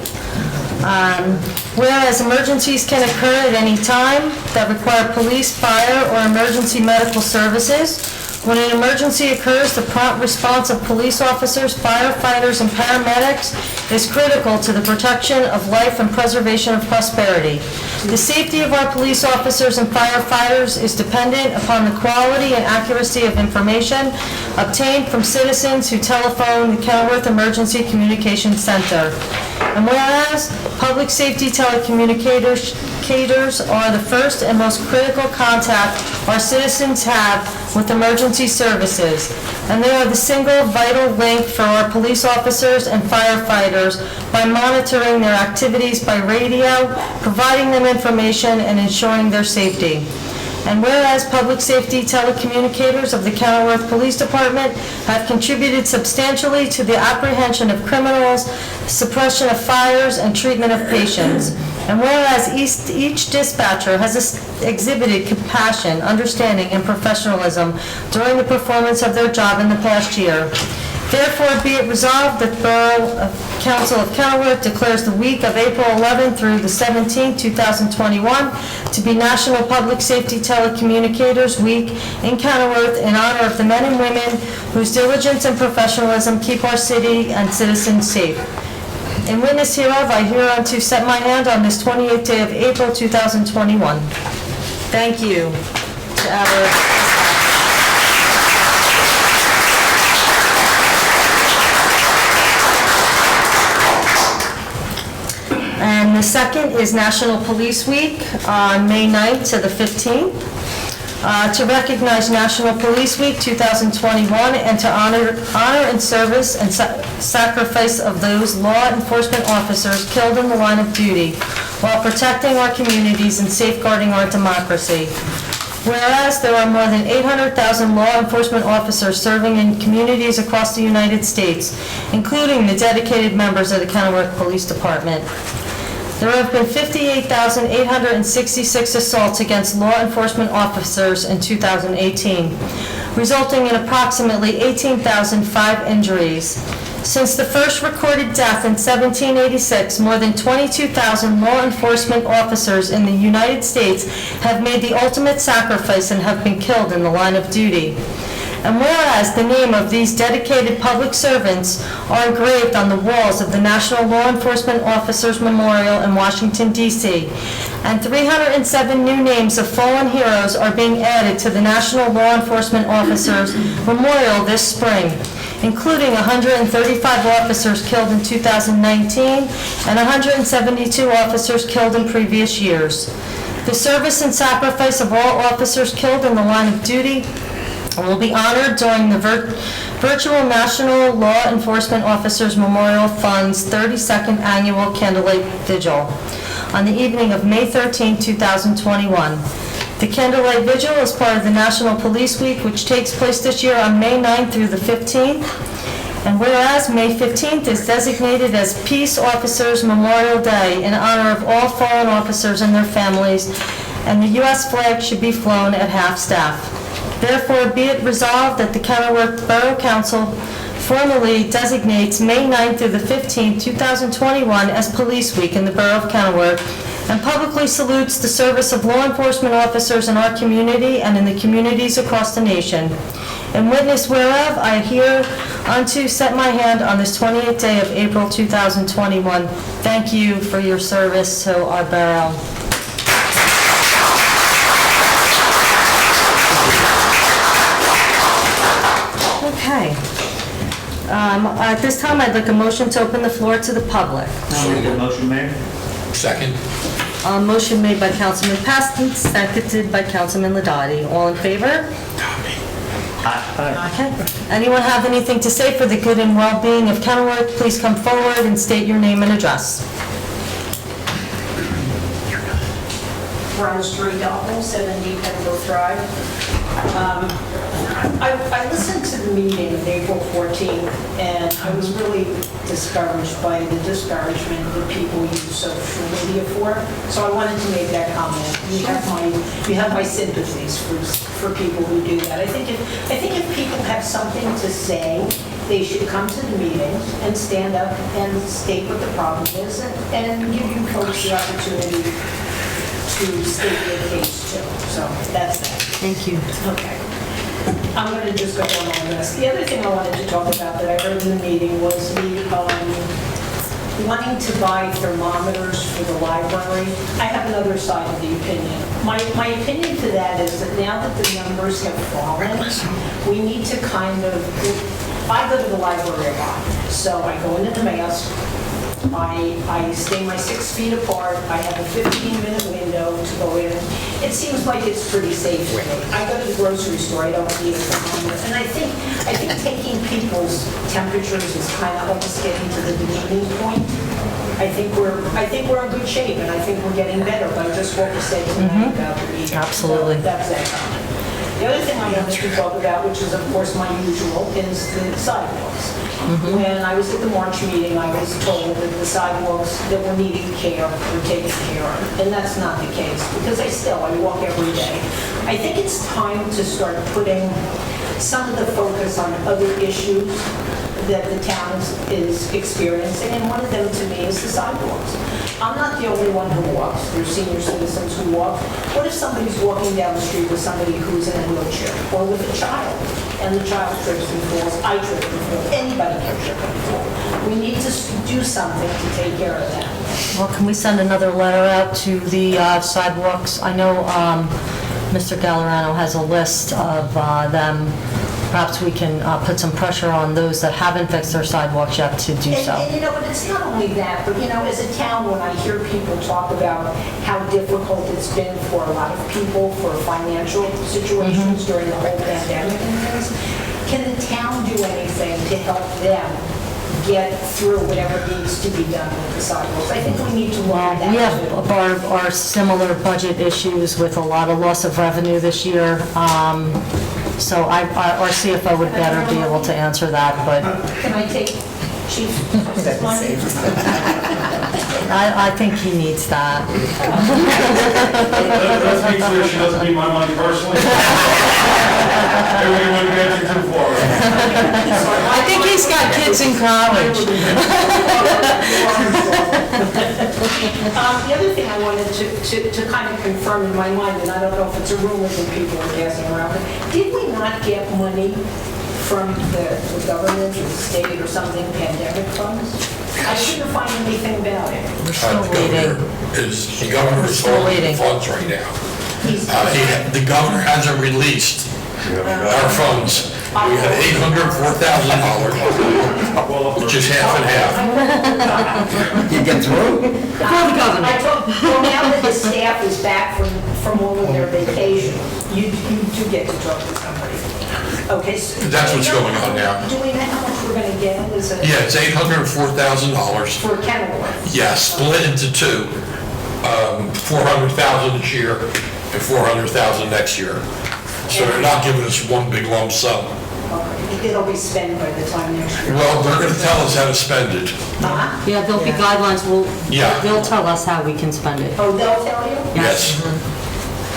Whereas emergencies can occur at any time that require police, fire, or emergency medical services. When an emergency occurs, the prompt response of police officers, firefighters, and paramedics is critical to the protection of life and preservation of prosperity. The safety of our police officers and firefighters is dependent upon the quality and accuracy of information obtained from citizens who telephone the Kenilworth Emergency Communications Center. And whereas public safety telecommunicators are the first and most critical contact our citizens have with emergency services, and they are the single vital link for our police officers and firefighters by monitoring their activities by radio, providing them information, and ensuring their safety. And whereas public safety telecommunicators of the Kenilworth Police Department have contributed substantially to the apprehension of criminals, suppression of fires, and treatment of patients. And whereas each dispatcher has exhibited compassion, understanding, and professionalism during the performance of their job in the past year. Therefore, be it resolved that the Borough Council of Kenilworth declares the week of April 11th through the 17th, 2021, to be National Public Safety Telecommunicators Week in Kenilworth in honor of the men and women whose diligence and professionalism keep our city and citizens safe. In witness hereof, I hereunto set my hand on this 28th day of April, 2021. Thank you to our... And the second is National Police Week on May 9th to the 15th. To recognize National Police Week 2021 and to honor and service and sacrifice of those law enforcement officers killed in the line of duty while protecting our communities and safeguarding our democracy. Whereas there are more than 800,000 law enforcement officers serving in communities across the United States, including the dedicated members of the Kenilworth Police Department. There have been 58,866 assaults against law enforcement officers in 2018, resulting in approximately 18,005 injuries. Since the first recorded death in 1786, more than 22,000 law enforcement officers in the United States have made the ultimate sacrifice and have been killed in the line of duty. And whereas the name of these dedicated public servants are engraved on the walls of the National Law Enforcement Officers Memorial in Washington, D.C., and 307 new names of fallen heroes are being added to the National Law Enforcement Officers Memorial this spring, including 135 officers killed in 2019 and 172 officers killed in previous years. The service and sacrifice of all officers killed in the line of duty will be honored during the virtual National Law Enforcement Officers Memorial Fund's 32nd Annual Candlelight Vigil on the evening of May 13, 2021. The Candlelight Vigil is part of the National Police Week, which takes place this year on May 9th through the 15th. And whereas May 15th is designated as Peace Officers Memorial Day in honor of all fallen officers and their families, and the U.S. flag should be flown at half-staff. Therefore, be it resolved that the Kenilworth Borough Council formally designates May 9th through the 15th, 2021 as Police Week in the Borough of Kenilworth, and publicly salutes the service of law enforcement officers in our community and in the communities across the nation. In witness whereof, I hereunto set my hand on this 28th day of April 2021. Thank you for your service to our borough. Okay. At this time, I'd like a motion to open the floor to the public. I'll make a motion, Mayor. Second? Motion made by Councilman Paston, seconded by Councilman Ladati. All in favor? Aye. Okay. Anyone have anything to say for the good and well-being of Kenilworth? Please come forward and state your name and address. Rose Dalton, 70 Pembroke Drive. I listened to the meeting on April 14th, and I was really discouraged by the disparagement that people use social media for. So I wanted to make that comment. You have my sympathies for people who do that. I think if people have something to say, they should come to the meetings and stand up and state what the problem is and give you folks the opportunity to state your case too. So that's that. Thank you. Okay. I'm going to just go down my list. The other thing I wanted to talk about that I heard in the meeting was the wanting to buy thermometers for the library. I have another side of the opinion. My opinion to that is that now that the numbers have fallen, we need to kind of, I go to the library a lot, so I go into the mask, I stay my 6 feet apart, I have a 15-minute window to go in. It seems like it's pretty safe for me. I go to the grocery store, I don't need a thermometer. And I think taking people's temperatures is kind of almost getting to the beginning point. I think we're in good shape, and I think we're getting better by just what we said tonight about the meeting. Absolutely. So that's that comment. The other thing I wanted to talk about, which is of course my usual, is the sidewalks. When I was at the March meeting, I was told that the sidewalks that were needing care were taken care of, and that's not the case, because I walk every day. I think it's time to start putting some of the focus on other issues that the town is experiencing, and one of them to me is the sidewalks. I'm not the only one who walks. There's senior citizens who walk. What if somebody's walking down the street with somebody who's in a wheelchair, or with a child, and the child trips and falls, I trip and fall, anybody can trip and fall. We need to do something to take care of that. Well, can we send another letter out to the sidewalks? I know Mr. Gallerano has a list of them. Perhaps we can put some pressure on those that haven't fixed their sidewalks yet to do so. And you know, but it's not only that, but you know, as a town, when I hear people talk about how difficult it's been for a lot of people for financial situations during the whole pandemic and things, can the town do anything to help them get through whatever needs to be done with the sidewalks? I think we need to look at that. We have our similar budget issues with a lot of loss of revenue this year. So our CFO would better be able to answer that, but Can I take Chief's money? I think he needs that. Let's be clear, she doesn't need my money personally. Everyone gets it too far. I think he's got kids in college. The other thing I wanted to kind of confirm in my mind, and I don't know if it's a rumor that people are passing around, but did we not get money from the government or the state or something, pandemic funds? I couldn't find anything about it. We're still waiting. The governor is Still holding waiting. funds right now. The governor hasn't released our funds. We had $804,000, which is half and half. You get through? Call the governor. Well, now that the staff is back from all of their vacation, you do get to talk to somebody. Okay, so. That's what's going on now. Do we know how much we're going to get? Is it Yeah, it's $804,000. for Kenilworth? Yeah, split into two. 400,000 this year and 400,000 next year. So they're not giving us one big lump sum. Okay, it'll be spent by the time next year. Well, they're going to tell us how to spend it. Yeah, there'll be guidelines, Yeah. they'll tell us how we can spend it. Oh, they'll tell you? Yes.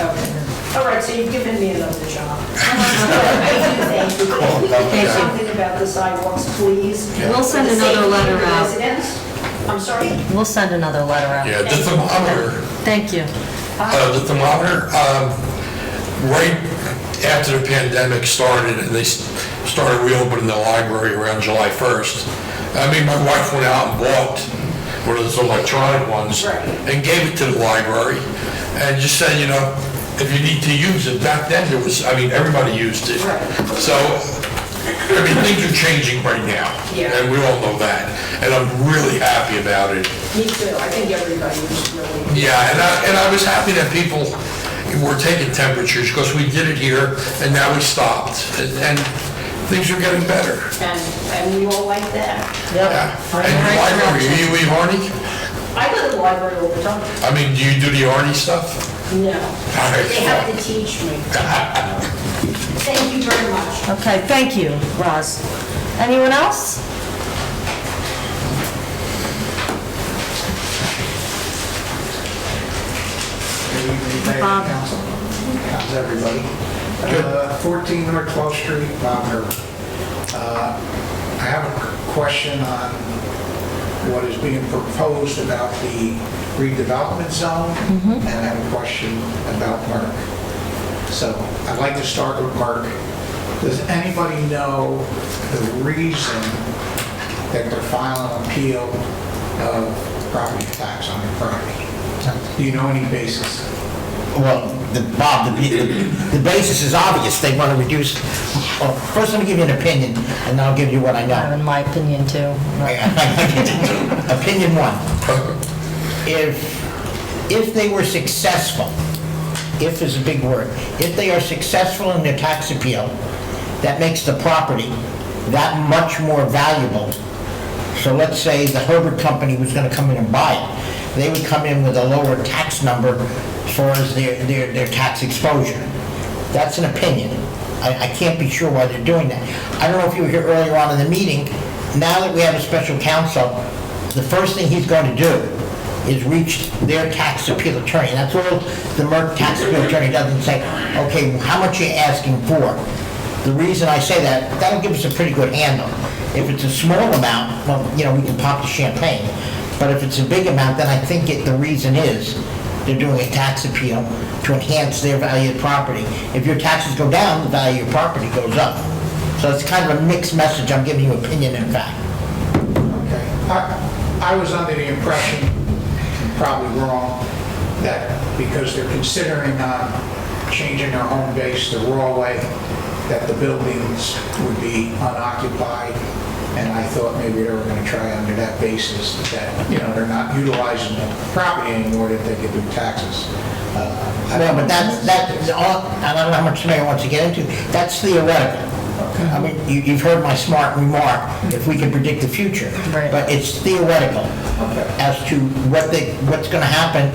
Okay. All right, so you've given me another job. Thank you. Can we do something about the sidewalks, please? We'll send For the another safety of letter the out. residents? I'm sorry? We'll send another letter out. Yeah, the thermometer, Thank you. right after the pandemic started and they started reopening the library around July 1st, I mean, my wife went out and bought one of those electronic ones and gave it to the library and just said, you know, if you need to use it. Back then, everybody used it. So, things are changing right now. Yeah. And we all know that. And I'm really happy about it. Me too. I think everybody was really. Yeah, and I was happy that people were taking temperatures because we did it here and now we stopped. And things are getting better. And you all like that? Yeah. And the library, are you Arnie? I go to the library all the time. Do you do the Arnie stuff? No. right. They have to teach me. Thank you very much. Okay, thank you, Roz. Anyone else? Good evening, Mayor and Council. How's everybody? 14 North 12th Street, Bob Herbert. I have a question on what is being proposed about the redevelopment zone, and I have a question about Merck. So I'd like to start with Merck. Does anybody know the reason that they're filing an appeal of property tax on their property? Do you know any basis? Well, Bob, the basis is obvious. They want to reduce, well, first let me give you an opinion, and then I'll give you what I know. In my opinion, too. Opinion one. If they were successful, if is a big word, if they are successful in their tax appeal, that makes the property that much more valuable. So let's say the Herbert Company was going to come in and buy it. They would come in with a lower tax number as far as their tax exposure. That's an opinion. I can't be sure why they're doing that. I don't know if you were here earlier on in the meeting. Now that we have a special counsel, the first thing he's going to do is reach their tax appeal attorney. And that's all the Merck tax appeal attorney doesn't say, okay, how much are you asking for? The reason I say that, that'll give us a pretty good handle. If it's a small amount, well, we can pop the champagne. But if it's a big amount, then I think the reason is they're doing a tax appeal to enhance their value of property. If your taxes go down, the value of your property goes up. So it's kind of a mixed message. I'm giving you opinion and fact. Okay. I was under the impression, probably wrong, that because they're considering changing their home base to Rawway, that the buildings would be unoccupied, and I thought maybe they were going to try under that basis that, they're not utilizing the property anymore, that they could do taxes. Well, but that's all, I don't know how much the mayor wants to get into, that's theoretical. Okay. I mean, you've heard my smart remark, if we can predict the future. Right. But it's theoretical as to what's going to happen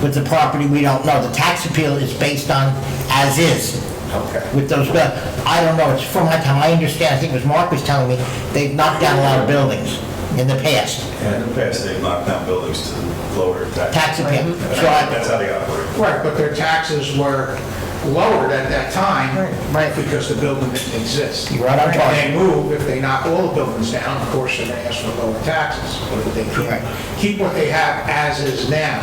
with the property, we don't know. The tax appeal is based on as is. Okay. With those, I don't know, it's from my time, I understand, I think it was Mark was telling me, they've knocked down a lot of buildings in the past. And in the past, they've knocked down buildings to lower Tax appeal. So That's how they operate. Right, but their taxes were lowered at that time Right. because the building didn't exist. You're right on If target. they move, if they knock all the buildings down, of course, they're going to ask for lower taxes. But if they keep what they have as is now,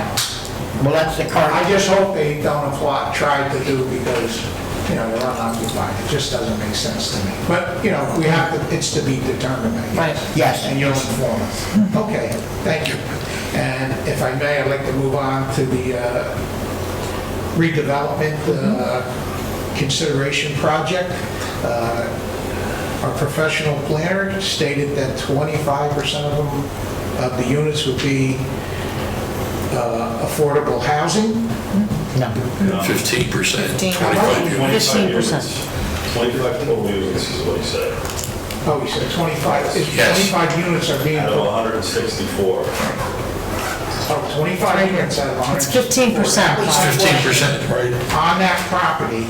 Well, that's the current. I just hope they don't try to do because, they're unoccupied. It just doesn't make sense to me. But, we have to, it's to be determined, I guess. Right. Yes. And you'll inform us. Okay, thank you. And if I may, I'd like to move on to the redevelopment consideration project. Our professional planner stated that 25% of them, of the units would be affordable housing. No. 15%, 25 units. 15%. 25 total units is what he said, Oh, you said 25, Yes. 25 units are being, out of 164. 25 units out of 100. It's 15%. It's 15%, right? On that property,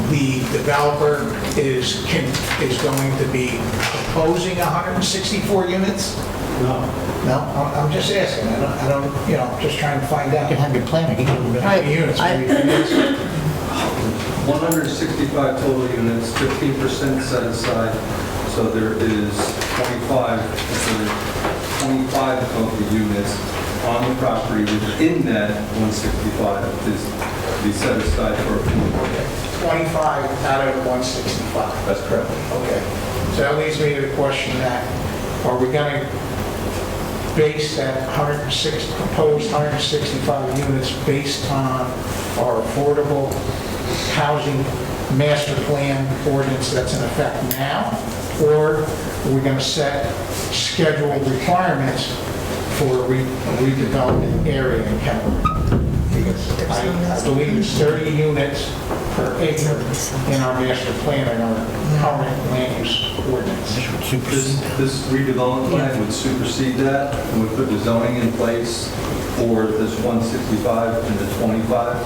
the developer is going to be proposing 164 units? No. No, I'm just asking, I don't, just trying to find out. You can have your planner, he can. How many units, maybe units? 165 total units, 15% set aside, so there is 25 of the units on the property within that 165 is to be set aside for affordable. 25 out of 165. That's correct. Okay, so that leads me to the question that, are we going to base that proposed 165 units based on our affordable housing master plan ordinance that's in effect now? Or are we going to set scheduled requirements for a redevelopment area in Kennewick? Because I believe it's 30 units per acre in our master plan and our current land use ordinance. This redevelopment plan would supersede that, and would put the zoning in place for this 165 and the 25,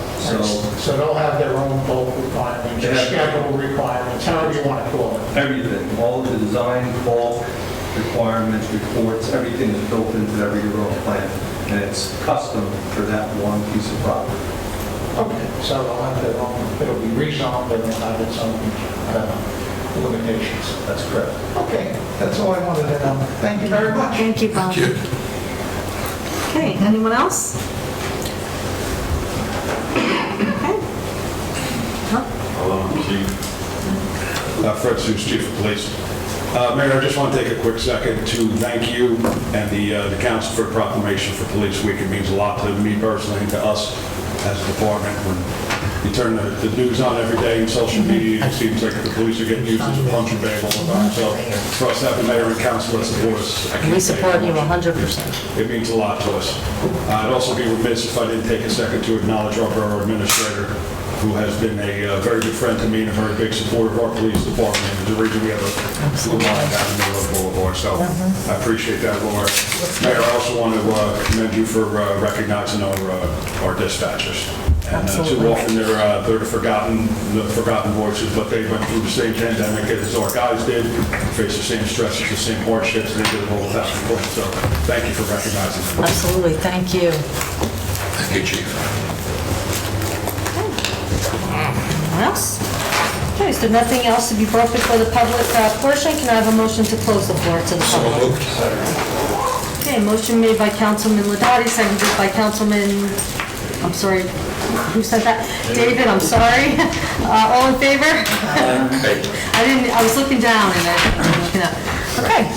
So they'll have their own bulk requirements, They have- schedule requirements, however you want to call it. everything, all of the design, bulk, requirements, reports, everything is built into every development plan, and it's custom for that one piece of property. Okay, so they'll have their own, it'll be rezoned, and it'll have its own limitations. That's correct. Okay, that's all I wanted to know. Thank you very much. Thank you, Bob. Okay, anyone else? Okay. Hello, Chief. Fred Seuss, Chief of Police. Mayor, I just want to take a quick second to thank you and the council for the proclamation for Police Week. It means a lot to me personally and to us as a department. When you turn the news on every day and social media, it seems like the police are getting used as a punching bag all the time. So for us to have the mayor and council that support us, I can't We say support how you much. 100%. It means a lot to us. I'd also be remiss if I didn't take a second to acknowledge our borough administrator, who has been a very good friend to me and a very big supporter of our police department. And the reason we have a blue line down in the middle of Boulevard. So I appreciate that, Laura. Mayor, I also want to commend you for recognizing our dispatchers. And too often they're the forgotten voices, but they went through the same pandemic as our guys did, faced the same stresses, the same hardships, and they did it all without complaint. So thank you for recognizing them. Absolutely, thank you. Thank you, Chief. Anyone else? Okay, is there nothing else to be brought before the public portion? Can I have a motion to close the floor to the So public? moved. Okay, motion made by Councilman Ladati, seconded by Councilman, I'm sorry, who said that? David, I'm sorry. All in favor? I was looking down and I wasn't looking up. Okay.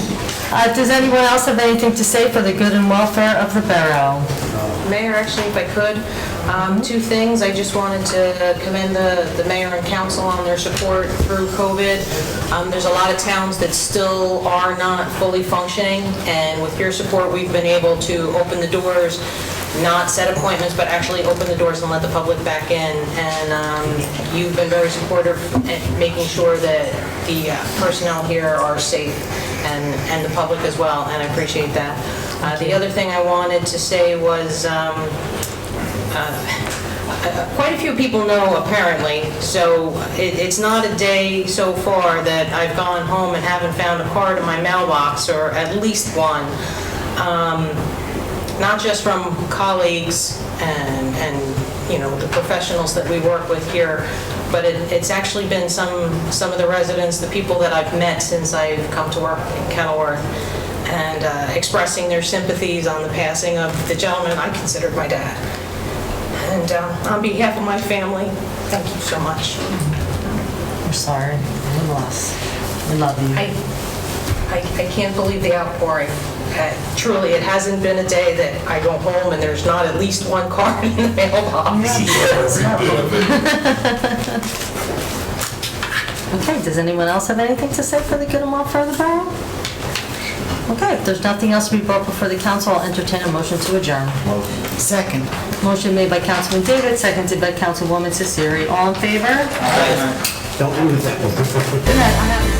Does anyone else have anything to say for the good and welfare of the borough? Mayor, actually, if I could, two things. I just wanted to commend the mayor and council on their support through COVID. There's a lot of towns that still are not fully functioning, and with your support, we've been able to open the doors, not set appointments, but actually open the doors and let the public back in. And you've been very supportive in making sure that the personnel here are safe and the public as well, and I appreciate that. The other thing I wanted to say was, quite a few people know apparently, so it's not a day so far that I've gone home and haven't found a card in my mailbox, or at least one. Not just from colleagues and you know, the professionals that we work with here, but it's actually been some of the residents, the people that I've met since I've come to work in Kenilworth, and expressing their sympathies on the passing of the gentleman I considered my dad. And on behalf of my family, thank you so much. We're sorry, we lost. We love you. I can't believe the outpouring. Truly, it hasn't been a day that I go home and there's not at least one card in the mailbox. Okay, does anyone else have anything to say for the good and welfare of the borough? Okay, if there's nothing else to be brought before the council, I'll entertain a motion to adjourn. Second. Motion made by Councilman David, seconded by Councilwoman Cesari. All in favor? Don't lose that one. Good night.